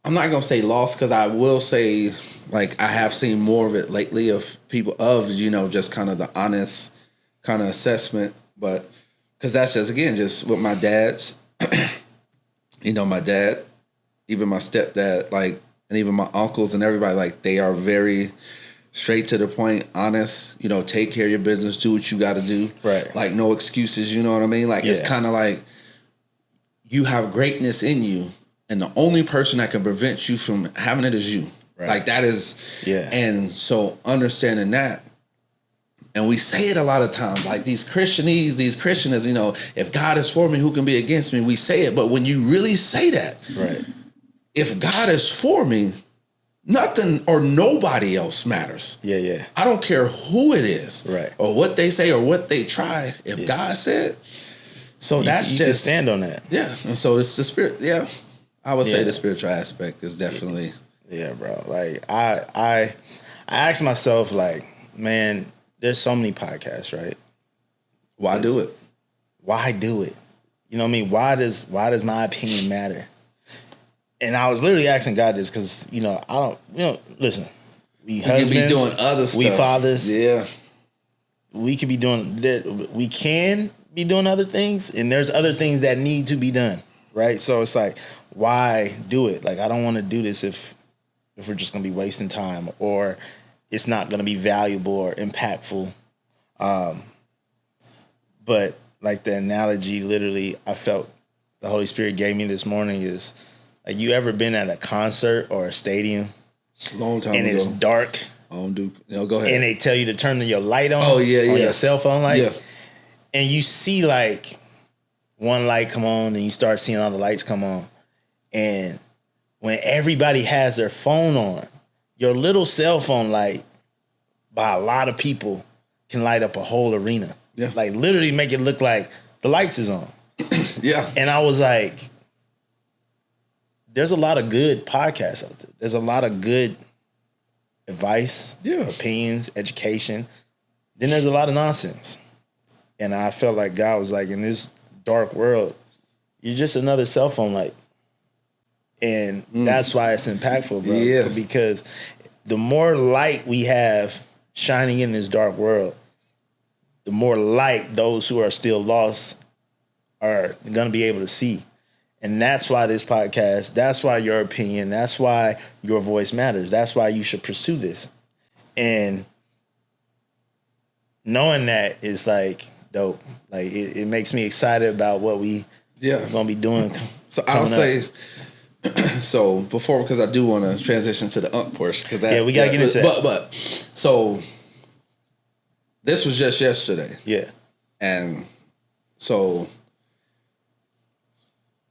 I'm not going to say lost, because I will say, like, I have seen more of it lately of people just kind of the honest kind of assessment. But because that's just with my dad's, my dad, even my stepdad, like, and even my uncles and everybody, like, they are very straight to the point, honest, take care of your business, do what you got to do. Right. Like, no excuses, you know what I mean? Like, it's kind of like you have greatness in you, and the only person that can prevent you from having it is you. Right. Like, that is, and so understanding that, and we say it a lot of times, like these Christians, if God is for me, who can be against me? We say it, but when you really say that, right, if God is for me, nothing or nobody else matters. Yeah. I don't care who it is, right, or what they say or what they try. If God said, so that's you just stand on that. Yeah, and so it's the spirit. Yeah, I would say the spiritual aspect is definitely. Yeah, bro. Like, I ask myself, like, man, there's so many podcasts, right? Why do it? Why do it? You know what I mean? Why does my opinion matter? And I was literally asking God this because, listen, we husbands, could be doing other stuff. We fathers. Yeah. We could be doing that. We can be doing other things, and there's other things that need to be done, right? So it's like, why do it? Like, I don't want to do this if we're just gonna be wasting time, or it's not gonna be valuable or impactful. But like the analogy, literally, I felt the Holy Spirit gave me this morning is like, you ever been at a concert or a stadium? Long time and ago. It's dark. Go ahead. And they tell you to turn your light on. Oh, yeah, on your cell phone light. Yeah. And you see like one light come on, and you start seeing all the lights come on. And when everybody has their phone on, your little cell phone light by a lot of people can light up a whole arena. Yeah. Like literally make it look like the lights is on. Yeah. And I was like, there's a lot of good podcasts out there. There's a lot of good advice, opinions, education. Then there's a lot of nonsense. And I felt like God was like, in this dark world, you're just another cell phone light. And that's why it's impactful, bro. Yeah. Because the more light we have shining in this dark world, the more light those who are still lost are going to be able to see. And that's why this podcast, that's why your opinion, that's why your voice matters. That's why you should pursue this. And knowing that is like dope. Like it makes me excited about what we are going to be doing. So I'll say, so before, because I do want to transition to the portion. Cause we got to get into that. But, so this was just yesterday. Yeah. And so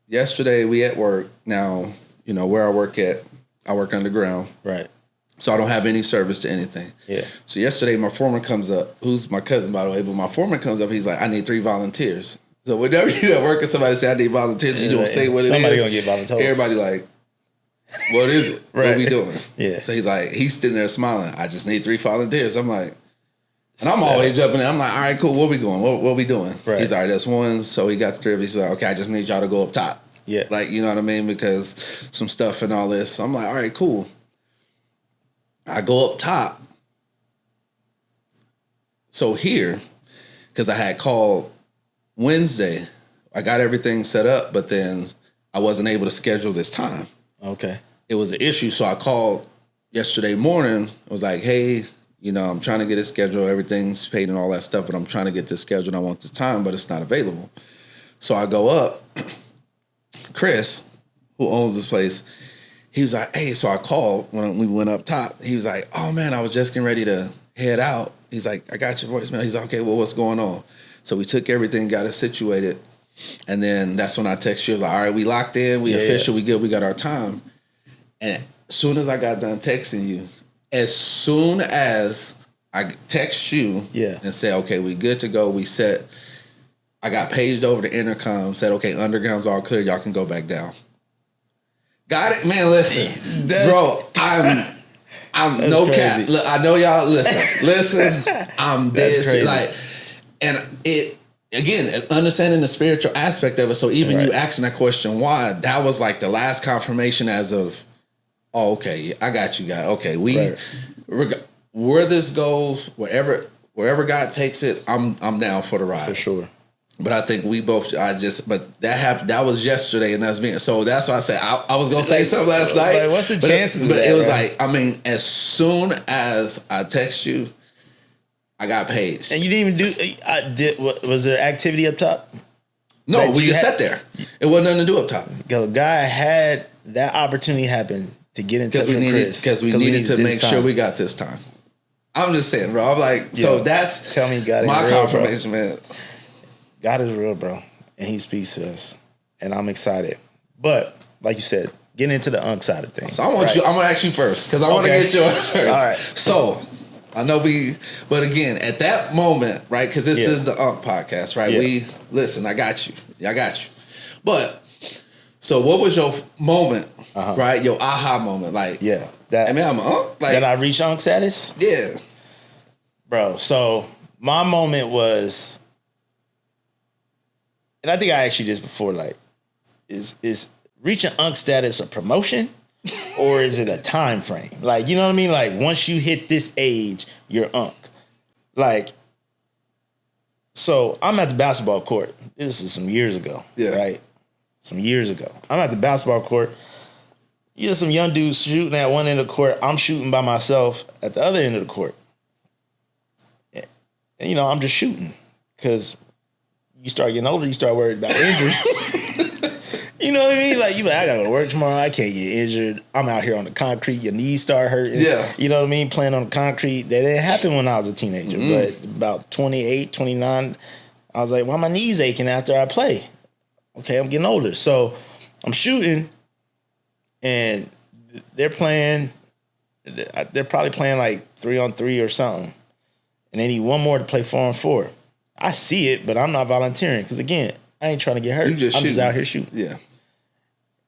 yesterday we at work. Now, you know, where I work at, I work underground. Right. So I don't have any service to anything. Yeah. So yesterday my foreman comes up, who's my cousin, by the way, but my foreman comes up, he's like, I need 3 volunteers. So whenever you at work and somebody say I need volunteers, you don't say what it is. Somebody gonna get volunteers. Everybody like, what is it? Right. What we doing? Yeah. So he's sitting there smiling. I just need 3 volunteers. I'm like, and I'm always jumping in. I'm like, all right, cool. Where we going? What we doing? Right. He's all right, that's 1. So he got the 3 of us. He's like, okay, I just need y'all to go up top. Yeah. Like, you know what I mean? Because some stuff and all this. So I'm like, all right, cool. I go up top. So here, because I had called Wednesday, I got everything set up, but then I wasn't able to schedule this time. Okay. It was an issue. So I called yesterday morning. I was like, hey, you know, I'm trying to get it scheduled. Everything's paid and all that stuff, but I'm trying to get this scheduled. I want this time, but it's not available. So I go up. Chris, who owns this place, he was like, hey, so I called when we went up top. He was like, oh, man, I was just getting ready to head out. He's like, I got your voicemail. He's like, okay, well, what's going on? So we took everything, got it situated. And then that's when I text you. I was like, all right, we locked in. We official. We good. We got our time. And as soon as I got done texting you, as soon as I text you and say, okay, we good to go. We set. I got paged over the intercom, said, okay, underground's all clear. Y'all can go back down. Got it? Man, listen. Bro, I'm no crazy. cap. Look, I know y'all listen. I'm dead. Like, and it, again, understanding the spiritual aspect of it. So even you asking that question, why, that was like the last confirmation as of, oh, okay, I got you, God. Okay, where this goes, wherever God takes it, I'm down for the ride. For sure. But I think we both, but that happened, that was yesterday, and that's me. So that's why I said, I was going to say something last night. Like, what's the chances of that? But it was like, I mean, as soon as I text you, I got paged. And you didn't even was there activity up top? No, we just sat there. It wasn't nothing to do up top. The guy had that opportunity happen to get in touch with Chris. Because we needed to make sure we got this time. I'm just saying, bro. I'm like, so that's tell me God my real, confirmation, bro. Man. God is real, bro. And he speaks to us. And I'm excited. But, like you said, getting into the side of things. So I'm going to ask you first, because I want to get yours first. All right. So, I know but again, at that moment, right, because this is the podcast, right? Yeah. I got you. But, so what was your moment, right? Your aha moment, like, I'm like, that I reached status? Yeah. Bro, so my moment was, and I think I asked you this before, like, is reaching status a promotion or is it a time frame? Like, you know what I mean? Like, once you hit this age, you're unk. Like, so I'm at the basketball court. This is some years ago, right? Some years ago. I'm at the basketball court. You have some young dudes shooting at one end of the court. I'm shooting by myself at the other end of the court. And, you know, I'm just shooting because you start getting older, you start worried about injuries. You know what I mean? Like, you like, I gotta go to work tomorrow. I can't get injured. I'm out here on the concrete. Your knees start hurting. Yeah. You know what I mean? Playing on the concrete. That didn't happen when I was a teenager. But about 28, 29, I was like, why my knees aching after I play? Okay, I'm getting older. So I'm shooting, and they're playing. They're probably playing like 3-on-3 or something. And they need one more to play 4-on-4. I see it, but I'm not volunteering. Because, again, I ain't trying to get hurt. I'm just out here shooting. Yeah.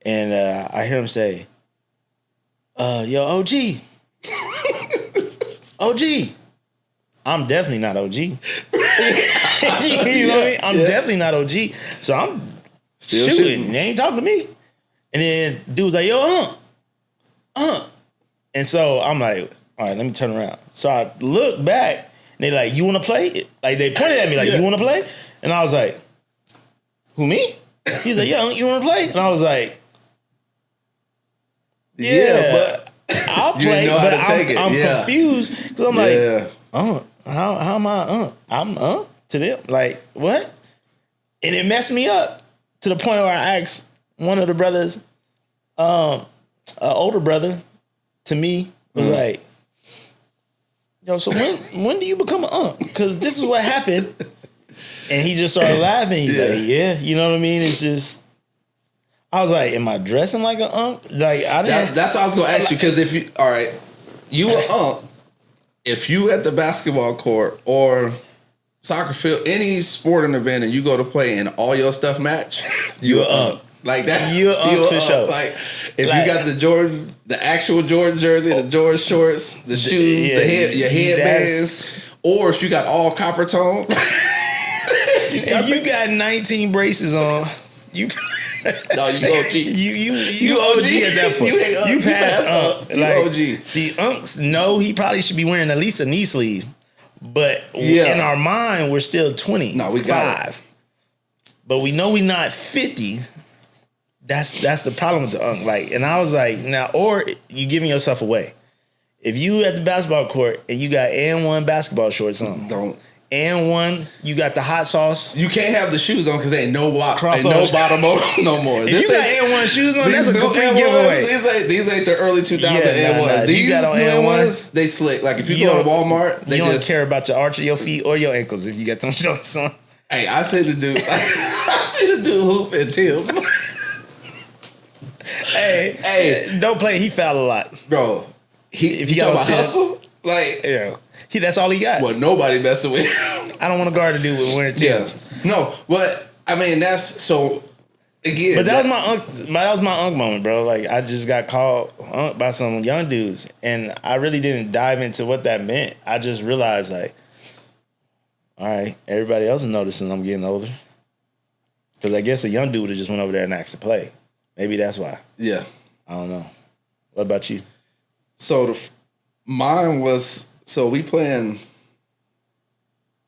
And I hear him say, yo, OG. OG. I'm definitely not OG. You know what I mean? I'm definitely not OG. So I'm still shooting. They ain't talking to me. And then dude's like, yo, And so I'm like, all right, let me turn around. So I look back, and they like, you want to play? Like, they pointed at me like, you want to play? And I was like, who, me? He's like, yeah, you want to play? And I was like, yeah, but I'll play. But I'm confused because I'm like, how am I? I'm to them. Like, what? And it messed me up to the point where I asked one of the brothers, an older brother, to me was like, yo, so when do you become an unk? Because this is what happened. And he just started laughing. He's like, yeah, you know what I mean? It's just, I was like, am I dressing like an unk? Like, I didn't. That's what I was going to ask you. Because if you, all right, you an unk, if you at the basketball court or soccer field, any sporting event, and you go to play and all your stuff match, you an unk. Like, that's you an for sure. Like, if you got the actual Jordan jersey, the Jordan shorts, the shoes, your headbands, or if you got all copper tone. If you got 19 braces on, you no, you OG. You OG at that point. You pass unk. You like, OG. See, unks know he probably should be wearing at least a knee sleeve, but in our mind we're still 20. No, we got 5. But we know we're not 50. That's the problem with the unk. Like, and I was like, now, or you giving yourself away. If you at the basketball court and you got N1 basketball shorts on, and one, you got the hot sauce. You can't have the shoes on because ain't no bottom no more. If you got N1 shoes on, that's a complete giveaway. These ain't the early 2000s N1s. These you got on N1s, they slick. Like, if you go to Walmart, they don't care about your arch of your feet or your ankles if you got them shorts on. Hey, I see the dude hoop and Tim's. Hey, don't play. He fouled a lot, bro. If you talk about hustle, like, that's all he got. Well, nobody messing with him. I don't want to guard a dude with wearing Tim's. No, but I mean, that's so. Again, but that was my unk. That was my unk moment, bro. Like, I just got called unk by some young dudes, and I really didn't dive into what that meant. I just realized, like, all right, everybody else is noticing I'm getting older. Because I guess a young dude just went over there and asked to play. Maybe that's why. Yeah, I don't know. What about you? So mine was. So we playing,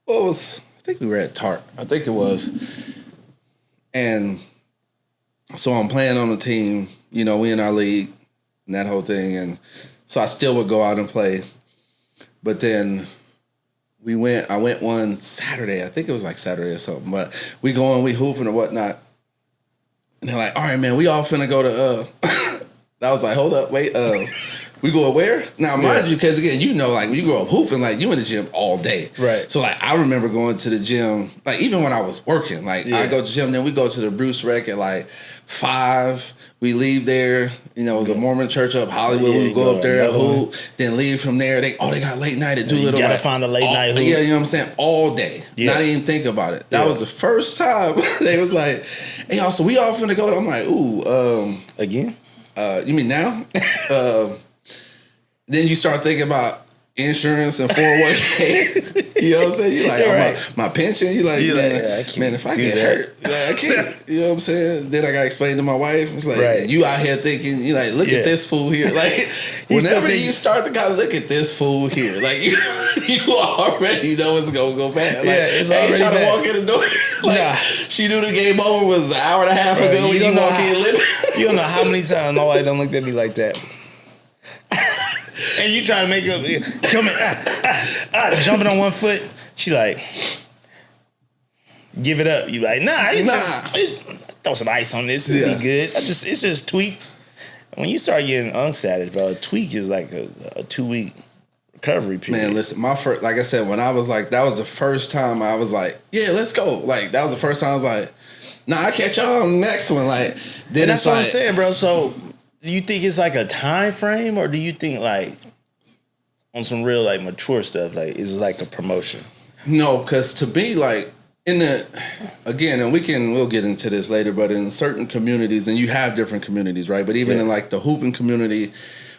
I think we were at Tart. I think it was. And so I'm playing on the team, you know, we in our league and that whole thing. And so I still would go out and play. But then I went one Saturday. I think it was like Saturday or something. But we hooping or whatnot. And they're like, all right, man, we all finna go to, I was like, hold up, wait, we go where? Now, mind you, because again, you know, like when you grow up hooping, like you in the gym all day. Right. So like I remember going to the gym, like even when I was working, like I go to the gym, then we go to the Bruce Rec at like 5. We leave there, you know, it was a Mormon church up Hollywood. We would go up there and hoop, then leave from there. They got late night at Doolittle. You gotta find a late night hoop. Yeah, you know what I'm saying? All day. Yeah. Not even think about it. That was the first time they was like, hey, y'all, so we all finna go. I'm like, ooh, again? You mean now? Then you start thinking about, insurance and 401k. You know what I'm saying? You like, right. my pension. You like, man, if I get hurt, I can't. You know what I'm saying? Then I got to explain to my wife. It's like, right. you out here thinking, you like, look at this fool here. Like, whenever you start to kind of look at this fool here, like, you already know it's going to go bad. Like, it's already trying bad. to walk in the door. Like, she knew the game over was an hour and a half ago when you walk in living. You don't know how many times my wife don't look at me like that. And you try to make up, come in, jumping on one foot. She like, give it up. You like, nah. Just throw some ice on this. It'll be good. It's just tweaks. When you start getting unk status, bro, a tweak is like a 2-week recovery period. Man, listen, my first, like I said, when I was like, that was the first time I was like, yeah, let's go. Like, that was the first time I was like, nah, I'll catch y'all on the next one. Like, then that's what I'm saying, bro. So, do you think it's like a time frame, or do you think like on some real like mature stuff, like is it like a promotion? No, because to me, like again, and we'll get into this later, but in certain communities, and you have different communities, right? But even in like the hooping community,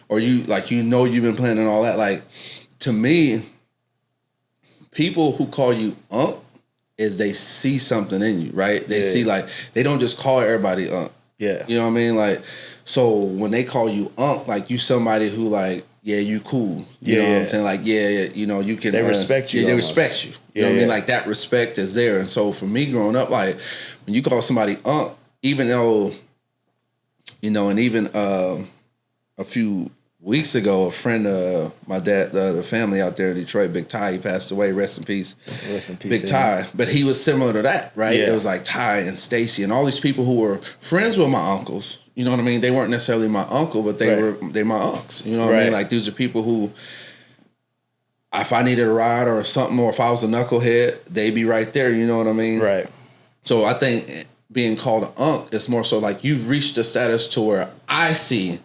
or you like you've been playing and all that, like to me, people who call you unk is they see something in you, right? They see like they don't just call everybody unk. Yeah. You know what I mean? Like, so when they call you unk, like you somebody who like, yeah, you cool. You know what I'm saying? Like, you know, you can. They respect you. Yeah, they almost. respect you. You know what I mean? Like that respect is there. And so for me growing up, like when you call somebody unk, even though, you know, and even a few weeks ago, a friend of my dad, the family out there in Detroit, Big Ty, he passed away. Rest in peace. Rest in peace. Big Ty. But he was similar to that, right? Yeah. It was like Ty and Stacy and all these people who were friends with my uncles. You know what I mean? They weren't necessarily my uncle, but they were my unks. You know what I mean? Like these are people who, if I needed a ride or something, or if I was a knucklehead, they'd be right there. You know what I mean? Right. So I think being called an unk is more so like you've reached a status to where I see,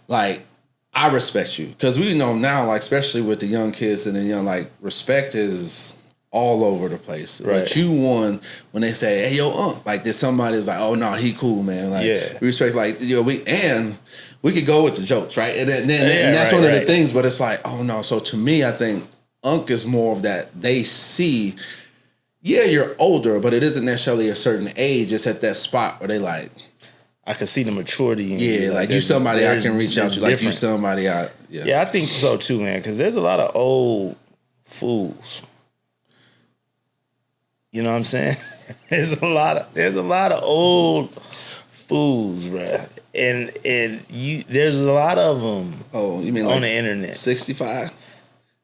like I respect you, because we know now, like especially with the young kids and the young, like respect is all over the place. Right. But you won when they say, "Hey, yo, unk," like there's somebody's like, "Oh no, he cool, man." Like we respect, like we could go with the jokes, right? And that's one of the things. But it's like, oh no. So to me, I think unk is more of that. They see, yeah, you're older, but it isn't necessarily a certain age. It's at that spot where they like, I can see the maturity in you. Like you somebody I can reach out to. Like you somebody I Yeah, I think so too, man. Because there's a lot of old fools. You know what I'm saying? There's a lot of old fools, bro. And there's a lot of them. Oh, you mean on like the internet? 65,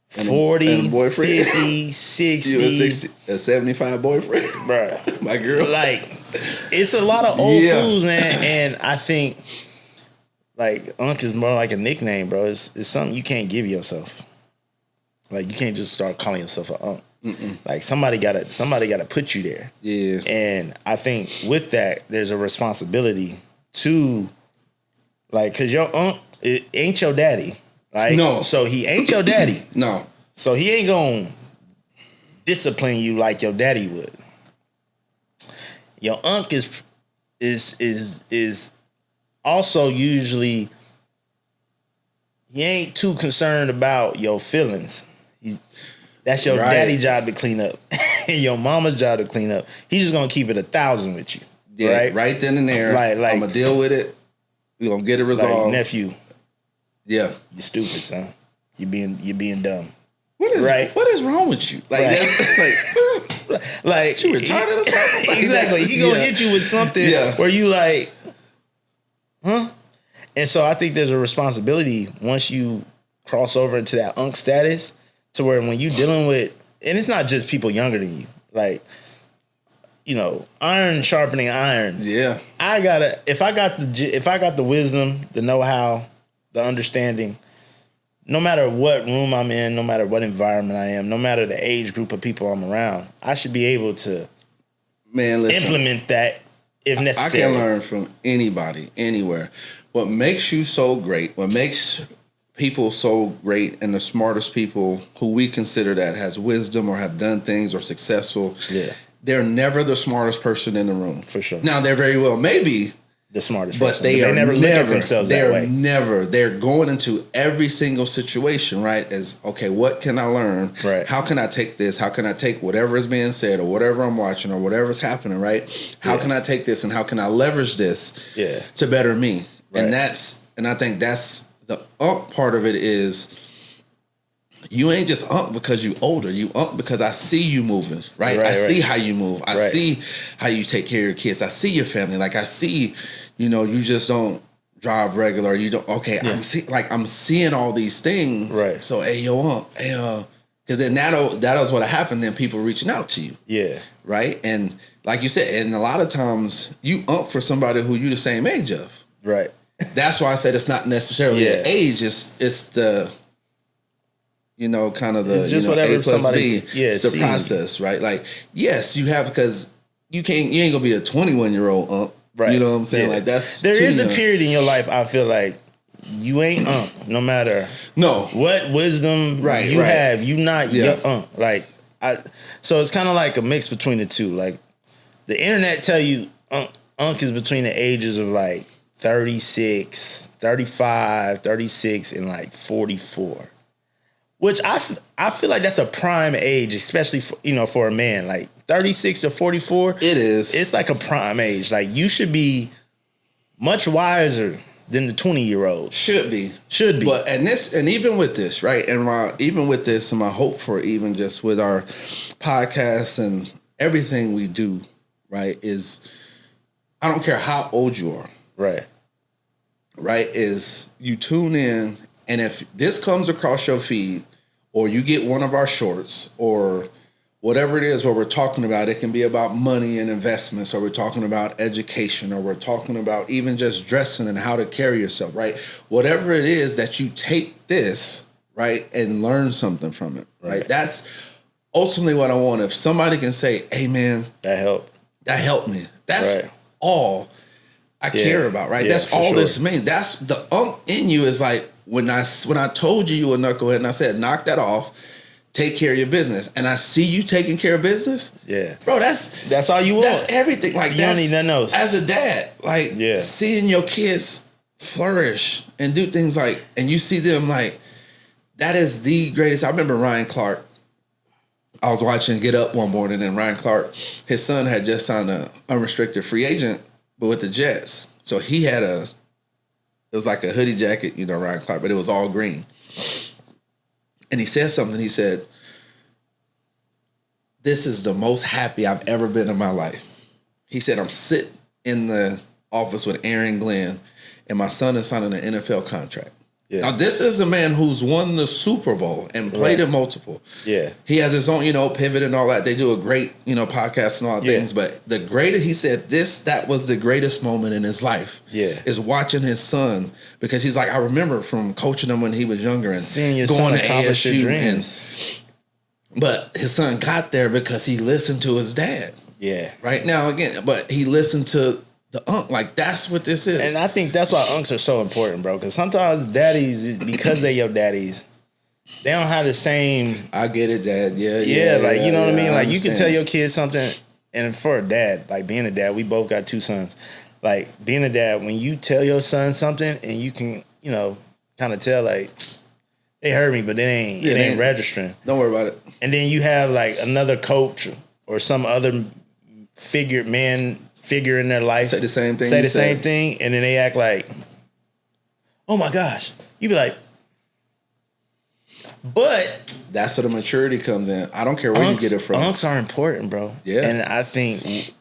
40, and boyfriend? 50, 60, you a 75 boyfriend, bro. My girl. Like, it's a lot of old fools, man. And I think like unk is more like a nickname, bro. It's something you can't give yourself. Like you can't just start calling yourself an unk. Like somebody gotta put you there. Yeah. And I think with that, there's a responsibility to, like, cause your unk it ain't your daddy, right? No. So he ain't your daddy. No. So he ain't gonna discipline you like your daddy would. Your unk is also usually, he ain't too concerned about your feelings. That's your daddy job to clean up. Your mama's job to clean up. He's just gonna keep it 1,000 with you. Yeah, right then and there. Like I'm gonna deal with it. We're gonna get it resolved. Like, nephew. Yeah. You stupid, son. You being dumb. What is wrong with you? Like that's like you retarded or something? Like exactly. He gonna hit you with something where you like, huh? And so I think there's a responsibility once you cross over into that unk status, to where when you dealing with, and it's not just people younger than you, like, you know, iron sharpening iron. Yeah. If I got the wisdom, the know-how, the understanding, no matter what room I'm in, no matter what environment I am, no matter the age group of people I'm around, I should be able to implement that if necessary. I can learn from anybody, anywhere. What makes you so great, what makes people so great, and the smartest people who we consider that has wisdom or have done things or successful, they're never the smartest person in the room. For sure. Now, they're very well maybe the smartest but person. they never look at themselves that way. They're going into every single situation, right? As, okay, what can I learn? Right. How can I take this? How can I take whatever is being said or whatever I'm watching or whatever's happening, right? How can I take this and how can I leverage this to better me? Right. And I think that's the part of it is, you ain't just because you older. You because I see you moving, right? I see how you move. I see how you take care of your kids. I see your family. Like, I see, you just don't drive regular. You don't. Okay, I'm seeing all these things. Right. So, hey, yo, because then that what happened. Then people reaching out to you. Yeah. Right. And like you said, and a lot of times you for somebody who you the same age of. Right. That's why I said it's not necessarily the age. It's the kind of the, it's just whatever A plus B. It's the process, right? Like, yes, you have, because you ain't gonna be a 21-year-old right? You know what I'm saying? Like, there is a period in your life, I feel like you ain't no matter what wisdom you have, you not your like so it's kind of like a mix between the two. Like, the internet tell you is between the ages of like 36, 35, 36, and like 44. Which I feel like that's a prime age, especially for a man. Like 36 to 44. It is. It's like a prime age. Like, you should be much wiser than the 20-year-old. Should be. But and even with this, right? And my hope for even just with our podcast and everything we do, right, is I don't care how old you are. Right. Right, is you tune in, and if this comes across your feed, or you get one of our shorts, or whatever it is where we're talking about, it can be about money and investments, or we're talking about education, or we're talking about even just dressing and how to carry yourself, right? Whatever it is that you take this, right, and learn something from it, right? That's ultimately what I want. If somebody can say, hey, man, that helped me. That's all I care about, right? That's all this means. That's the in you is like, when I told you were a knucklehead and I said, knock that off, take care of your business, and I see you taking care of business, bro, that's all you want. That's everything. Like, you don't need nothing else. As a dad, like, seeing your kids flourish and do things like, and you see them, like, that is the greatest. I remember Ryan Clark. I was watching Get Up one morning, and Ryan Clark, his son had just signed an unrestricted free agent, but with the Jets. So he had it was like a hoodie jacket, Ryan Clark, but it was all green. And he said something. He said, this is the most happy I've ever been in my life. He said, I'm sitting in the office with Aaron Glenn, and my son is signing an NFL contract. Yeah. Now, this is a man who's won the Super Bowl and played in multiple. Yeah. He has his own, pivot and all that. They do a great, podcast and all that things. But the greatest, he said, that was the greatest moment in his life. Yeah. Is watching his son, because he's like, I remember from coaching him when he was younger and seeing your going son to accomplish ASU, your dreams. But his son got there because he listened to his dad. Yeah. Right now, again, but he listened to the like, that's what this is. And I think that's why unks are so important, bro. Because sometimes daddies, because they your daddies, they don't have the same. I get it, Dad. Yeah, like, you know what I mean? Like, you can tell your kids something, and for a dad, like being a dad, we both got two sons. Like, being a dad, when you tell your son something, and you can, kind of tell, like, they heard me, but it ain't registering. Don't worry about it. And then you have like another coach or some other figure in their life say the same thing, and then they act like, oh my gosh. You be like, but that's where the maturity comes in. I don't care where you get it from. Unks are important, bro. Yeah. And I think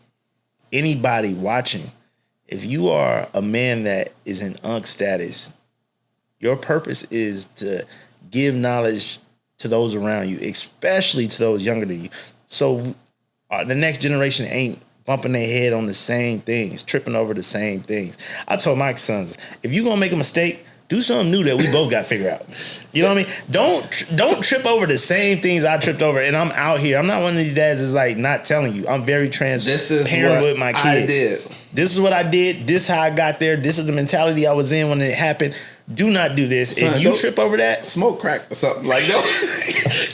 anybody watching, if you are a man that is in unk status, your purpose is to give knowledge to those around you, especially to those younger than you. So the next generation ain't bumping their head on the same things, tripping over the same things. I told my sons, if you gonna make a mistake, do something new that we both got to figure out. You know what I mean? Don't trip over the same things I tripped over. And I'm out here. I'm not one of these dads that's like not telling you. I'm very transparent with my kids. I did. This is what I did. This is how I got there. This is the mentality I was in when it happened. Do not do this. Son, if you trip over that, smoke crack or something. Like, no,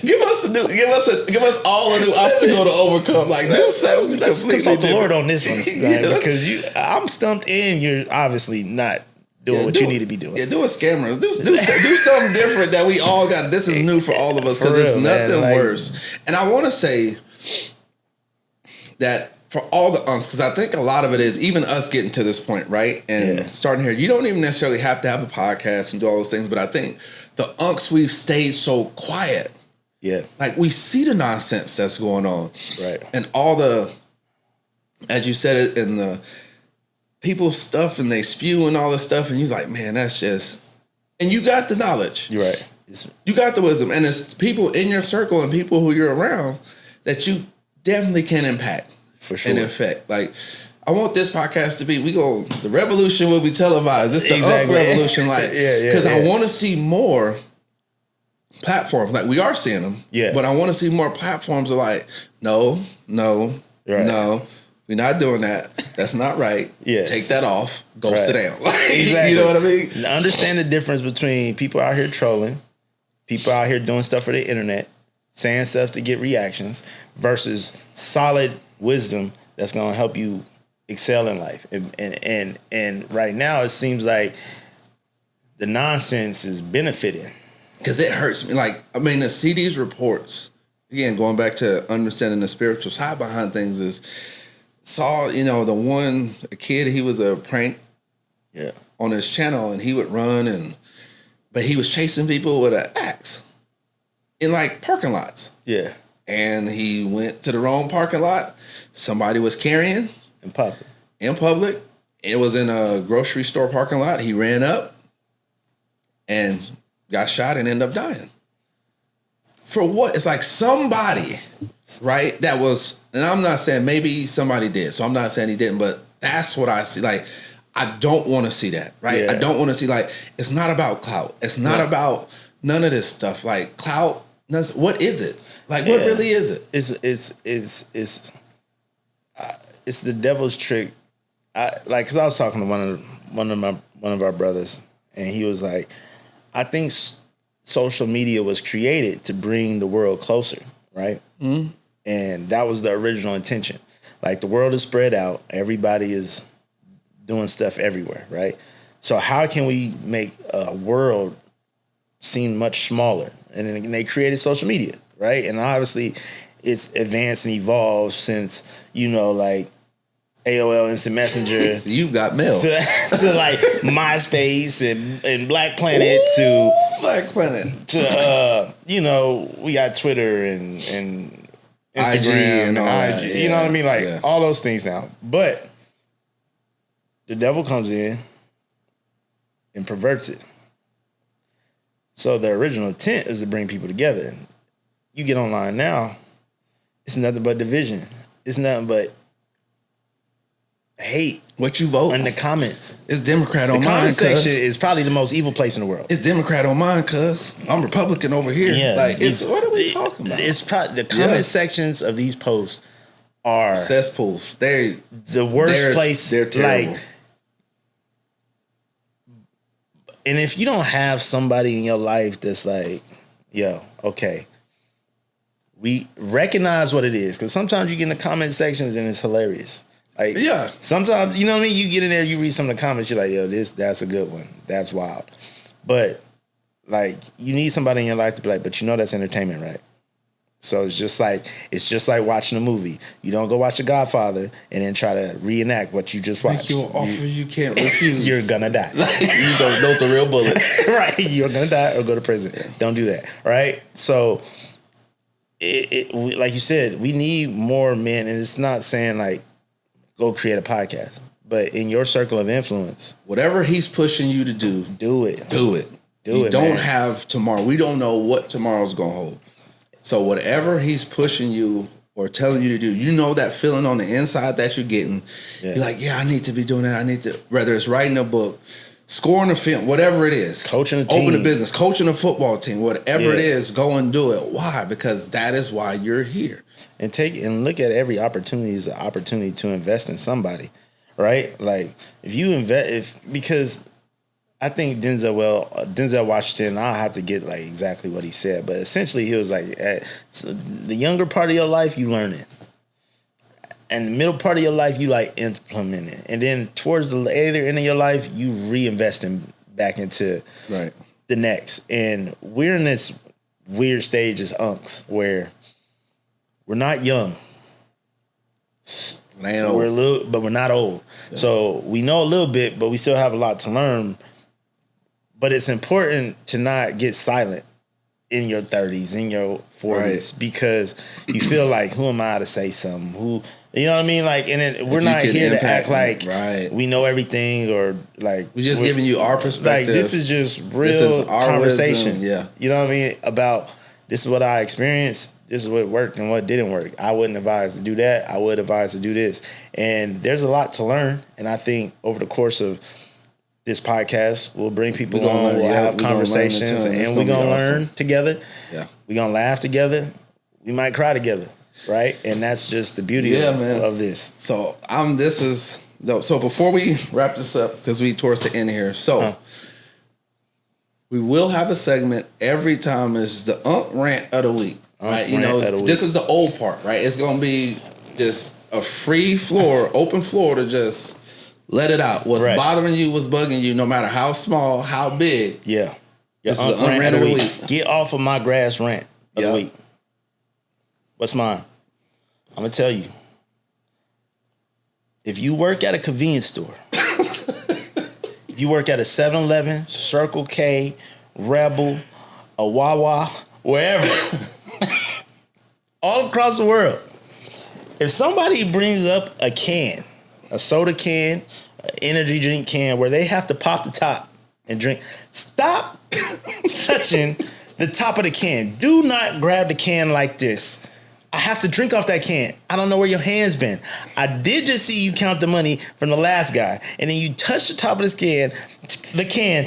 give us all a new obstacle to overcome. Like, do something. Let's consult the Lord on this one, because I'm stumped and you're obviously not doing what you need to be doing. Yeah, do a scammer. Do something different that we all got. This is new for all of us because it's nothing worse. And I want to say that for all the unks, because I think a lot of it is even us getting to this point, right? And starting here, you don't even necessarily have to have a podcast and do all those things, but I think the unks, we've stayed so quiet. Yeah. Like, we see the nonsense that's going on. Right. And all the, as you said it, in the people stuff, and they spew and all this stuff, and you're like, man, that's just, and you got the knowledge. You're right. You got the wisdom, and it's people in your circle and people who you're around that you definitely can impact. For sure. In effect, like, I want this podcast to be, the revolution will be televised. It's the up revolution, like, because I want to see more platforms. Like, we are seeing them, but I want to see more platforms of like, no, we're not doing that. That's not right. Take that off. Go sit down. Like, exactly. You know what I mean? Understand the difference between people out here trolling, people out here doing stuff for the internet, saying stuff to get reactions, versus solid wisdom that's going to help you excel in life. And right now it seems like the nonsense is benefiting. Because it hurts me. Like, I mean, to see these reports, again, going back to understanding the spiritual side behind things, is a kid, he was a prank on his channel, and he would run, but he was chasing people with an axe in like parking lots. Yeah. And he went to the wrong parking lot. Somebody was carrying in public. It was in a grocery store parking lot. He ran up and got shot and ended up dying. For what? It's like somebody, right? That was, and I'm not saying maybe somebody did. So I'm not saying he didn't, but that's what I see. Like, I don't want to see that, right? Yeah. I don't want to see, like, it's not about clout. It's not about none of this stuff. Like, clout, what is it? Like, what really is it? It's the devil's trick. Because I was talking to one of our brothers, and he was like, I think social media was created to bring the world closer, right? Mm-hmm. And that was the original intention. Like, the world is spread out. Everybody is doing stuff everywhere, right? So how can we make a world seem much smaller? And then they created social media, right? And obviously it's advanced and evolved since, like AOL Instant Messenger. You got mail. To like MySpace and Black Planet. To Black Planet. To, we got Twitter and Instagram and IG. You know what I mean? Like all those things now. But the devil comes in and perverts it. So the original intent is to bring people together. You get online now, it's nothing but division. It's nothing but hate. What you vote in the comments. It's Democrat on mine. The comment section is probably the most evil place in the world. It's Democrat on mine, cuz I'm Republican over here. Yeah, like, what are we talking about? It's probably the comment sections of these posts are cesspools. They're the worst place. They're terrible. Like, and if you don't have somebody in your life that's like, okay, we recognize what it is. Because sometimes you get in the comment sections and it's hilarious. Like, sometimes, you know what I mean? You get in there, you read some of the comments, you're like, that's a good one. That's wild. But, like, you need somebody in your life to be like, but that's entertainment, right? So it's just like watching a movie. You don't go watch The Godfather and then try to reenact what you just watched. Make you an offer you can't refuse. You're gonna die. Those are real bullets. Right. You're gonna die or go to prison. Yeah. Don't do that. Right. So, like you said, we need more men, and it's not saying like go create a podcast, but in your circle of influence, whatever he's pushing you to do it. You don't have tomorrow. We don't know what tomorrow's gonna hold. So whatever he's pushing you or telling you to do, that feeling on the inside that you're getting. Yeah. You're like, I need to be doing that. I need to, whether it's writing a book, scoring a film, whatever it is. Coaching a team. Open a business, coaching a football team, whatever it is, go and do it. Why? Because that is why you're here. And look at every opportunity as an opportunity to invest in somebody, right? Like, if you invest, because I think Denzel Washington, I'll have to get like exactly what he said, but essentially he was like, so the younger part of your life, you learn it. And the middle part of your life, you like implement it. And then towards the later end of your life, you reinvest back into the next. And we're in this weird stage as unks where we're not young. We're a little, but we're not old. Yeah. So we know a little bit, but we still have a lot to learn. But it's important to not get silent in your 30s, in your 40s, because you feel like, who am I to say something? You know what I mean? Like, and then we're not here to act like we know everything, or like we're just giving you our perspective. Like, this is just real conversation. Wisdom. Yeah, you know what I mean? About this is what I experienced. This is what worked and what didn't work. I wouldn't advise to do that. I would advise to do this. And there's a lot to learn. And I think over the course of this podcast, we'll bring people on. We'll have conversations, and we're gonna learn together. Yeah, we're gonna laugh together. We might cry together. Right, and that's just the beauty of this. So so before we wrap this up, because we towards the end here, we will have a segment every time. Is the rant of the week, right? You know, this is the old part, right? It's gonna be just a free floor, open floor to just let it out. What's bothering you, what's bugging you, no matter how small, how big. Yeah, this is the rant of the week. Get off of my grass rant of the week. What's mine? I'm going to tell you. If you work at a convenience store, if you work at a 7-Eleven, Circle K, Rebel, a Wawa, wherever, all across the world, if somebody brings up a can, a soda can, an energy drink can, where they have to pop the top and drink, stop touching the top of the can. Do not grab the can like this. I have to drink off that can. I don't know where your hand's been. I did just see you count the money from the last guy, and then you touch the top of this can,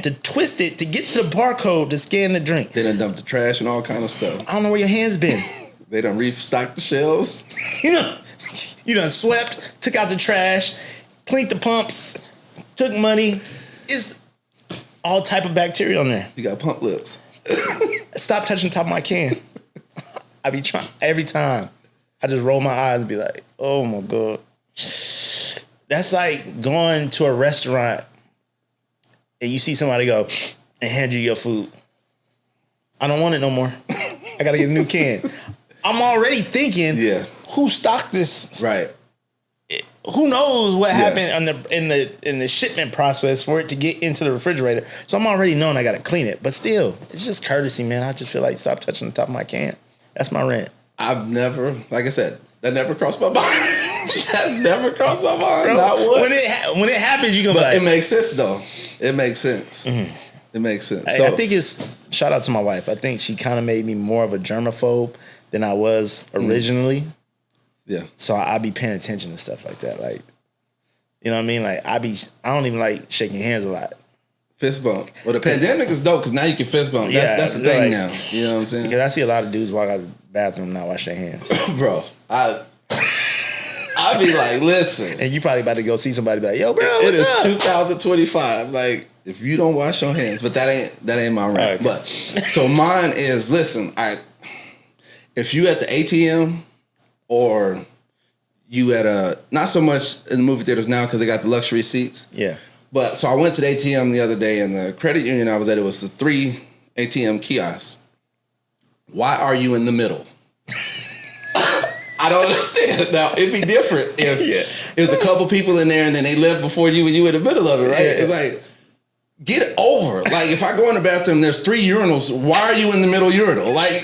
to twist it to get to the barcode to scan the drink. They done dumped the trash and all kind of stuff. I don't know where your hand's been. They done restocked the shelves. You done swept, took out the trash, cleaned the pumps, took money. It's all type of bacteria on there. You got pump lips. Stop touching the top of my can. I be trying every time. I just roll my eyes and be like, oh my God. That's like going to a restaurant and you see somebody go and hand you your food. I don't want it no more. I gotta get a new can. I'm already thinking, who stocked this? Right. Who knows what happened in the shipment process for it to get into the refrigerator. So I'm already knowing I gotta clean it. But still, it's just courtesy, man. I just feel like stop touching the top of my can. That's my rant. I've never, like I said, that never crossed my mind. That's never crossed my mind. Bro, not once. When it happens, you can be like, it makes sense though. It makes sense. Mm-hmm. It makes sense. I think it's, shout out to my wife. I think she kind of made me more of a germaphobe than I was originally. Yeah. So I be paying attention to stuff like that. Like, you know what I mean? Like I don't even like shaking hands a lot. Fist bump. Well, the pandemic is dope because now you can fist bump. That's the thing now. You know what I'm saying? Because I see a lot of dudes walk out of the bathroom and not wash their hands. Bro, I be like, listen. And you probably about to go see somebody be like, yo, bro, it is 2025. Like, if you don't wash your hands, but that ain't my rant. Okay. But so mine is, listen, if you at the ATM or you at not so much in the movie theaters now because they got the luxury seats. Yeah. But so I went to the ATM the other day, and the credit union I was at, it was 3 ATM kiosks. Why are you in the middle? I don't understand. Now, it'd be different if there's a couple people in there and then they left before you and you in the middle of it, right? Yeah. It's like, get over. Like, if I go in the bathroom, there's 3 urinals. Why are you in the middle urinal? Like,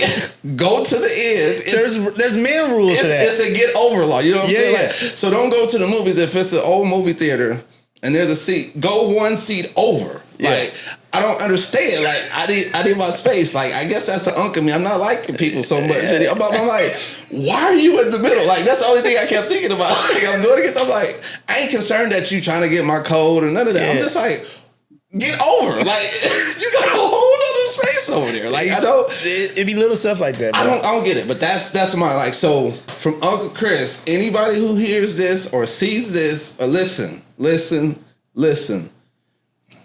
go to the end. There's man rules to that. It's a get over law. You know what I'm saying? Like, so don't go to the movies if it's an old movie theater and there's a seat. Go 1 seat over. Yeah. Like, I don't understand. Like, I need my space. Like, I guess that's the unk of me. I'm not liking people so much. I'm like, why are you in the middle? Like, that's the only thing I kept thinking about. Like, I'm going to get. I'm like, I ain't concerned that you trying to get my code or none of that. Yeah. I'm just like, get over. Like, you got a whole other space over there. Like, I don't. It be little stuff like that, bro. I don't get it. But that's my, like, so from Uncle Chris, anybody who hears this or sees this or listen.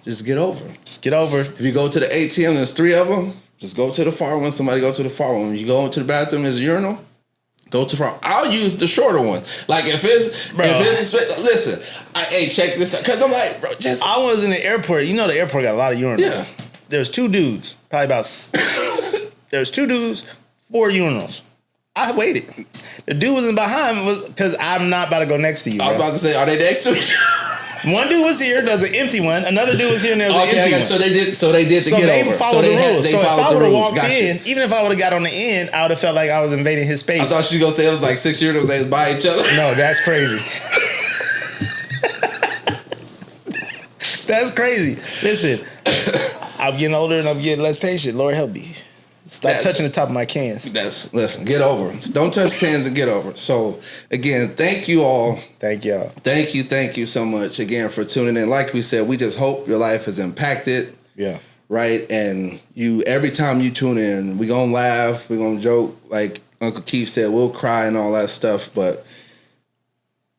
Just get over. Just get over. If you go to the ATM, there's 3 of them. Just go to the far one. Somebody go to the far one. If you go into the bathroom, there's a urinal. Go to far. I'll use the shorter one. Like listen. Hey, check this out. Because I'm like, bro, I was in the airport. You know, the airport got a lot of urinals. Yeah. There's 2 dudes. Probably about. There's 2 dudes, 4 urinals. I waited. The dude wasn't behind me because I'm not about to go next to you. I was about to say, are they next to you? One dude was here. There's an empty one. Another dude was here, and there was an empty one. So they did to get over. Followed the rules. So if I would have walked in, even if I would have got on the end, I would have felt like I was invading his space. I thought she was gonna say it was like 6 years they was by each other. No, that's crazy. That's crazy. Listen, I'm getting older and I'm getting less patient. Lord help me. Stop touching the top of my cans. Listen, get over. Don't touch cans and get over. So, again, thank you all. Thank y'all. Thank you so much, again, for tuning in. Like we said, we just hope your life is impacted. Yeah. Right? And every time you tune in, we're going to laugh, we're going to joke. Like Uncle Keith said, we'll cry and all that stuff. But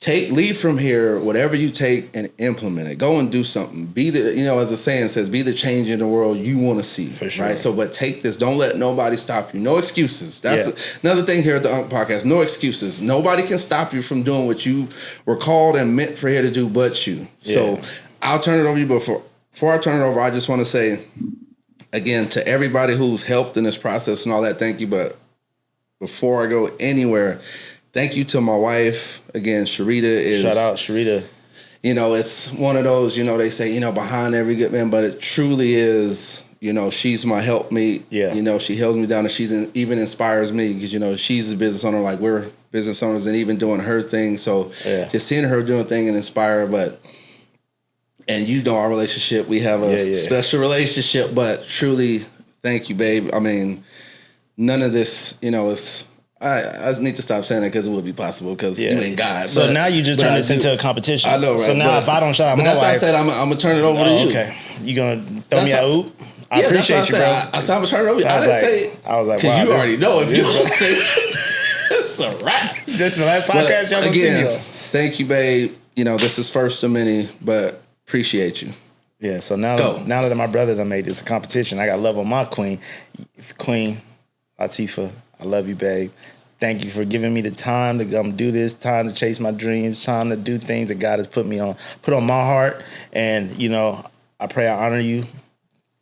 leave from here whatever you take and implement it. Go and do something. Be the, as the saying says, be the change in the world you want to see. For sure. Right? So, but take this. Don't let nobody stop you. No excuses. That's another thing here at the Unk Podcast. No excuses. Nobody can stop you from doing what you were called and meant for here to do but you. So I'll turn it over to you. But before I turn it over, I just want to say, again, to everybody who's helped in this process and all that, thank you. But before I go anywhere, thank you to my wife. Again, Sharita shout out, Sharita. It's one of those, they say, behind every good man, but it truly is, she's my helpmate. Yeah. She holds me down and even inspires me because, she's a business owner like we're business owners and even doing her thing. So just seeing her doing a thing and inspire her, and our relationship, we have a special relationship, but truly, thank you, babe. I mean, none of this, it's... I just need to stop saying that because it would be possible because you ain't God. So now you just turn this into a competition. I know, right? So now if I don't shout out my wife... That's why I said I'm going to turn it over to you. Okay. You going to throw me a oop? I appreciate you, bro. I said I'm going to turn it over to you. I didn't say... I was like, wow. Because you already know if you don't say... It's a wrap. That's the last podcast y'all going to see you. Thank you, babe. This is first of many, but appreciate you. Yeah, so now that my brother done made this a competition, I got love on my queen. Queen Latifah, I love you, babe. Thank you for giving me the time to come do this, time to chase my dreams, time to do things that God has put on my heart. And, I pray I honor you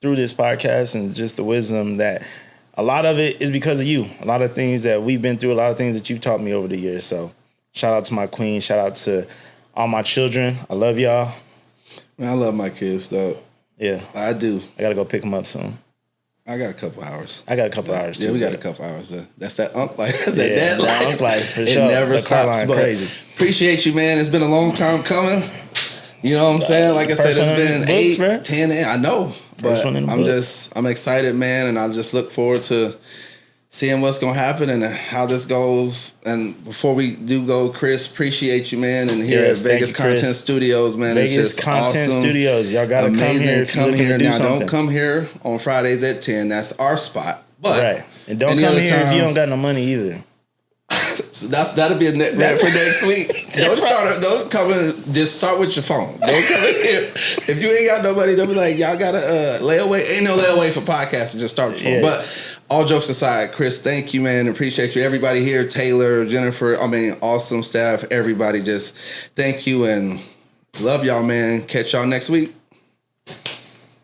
through this podcast and just the wisdom that a lot of it is because of you. A lot of things that we've been through, a lot of things that you've taught me over the years. So shout out to my queen. Shout out to all my children. I love y'all. Man, I love my kids, though. Yeah. I do. I got to go pick them up soon. I got a couple hours. I got a couple hours too. Yeah, we got a couple hours. That's that unk life. That's that dad life. Unk life for it sure. It never stops. But crazy. Appreciate you, man. It's been a long time coming. You know what I'm saying? Like I said, it's been 8, 10. I know, but I'm excited, man, and I just look forward to seeing what's gonna happen and how this goes. And before we do go, Chris, appreciate you, man. And here at Vegas Content Studios, man, Vegas it's just Content awesome. Studios, y'all gotta amazing. Come here now. something. Don't come here on Fridays at 10. That's our spot. But right, and don't come here if you don't got no money either. So that'll be a net rap for next week. Don't come in. Just start with your phone. Don't come in here. If you ain't got nobody, don't be like, y'all got a layaway. Ain't no layaway for podcasting. Just start with your phone. But all jokes aside, Chris, thank you, man. Appreciate you. Everybody here, Taylor, Jennifer. Awesome staff. Everybody, just thank you and love y'all, man. Catch y'all next week.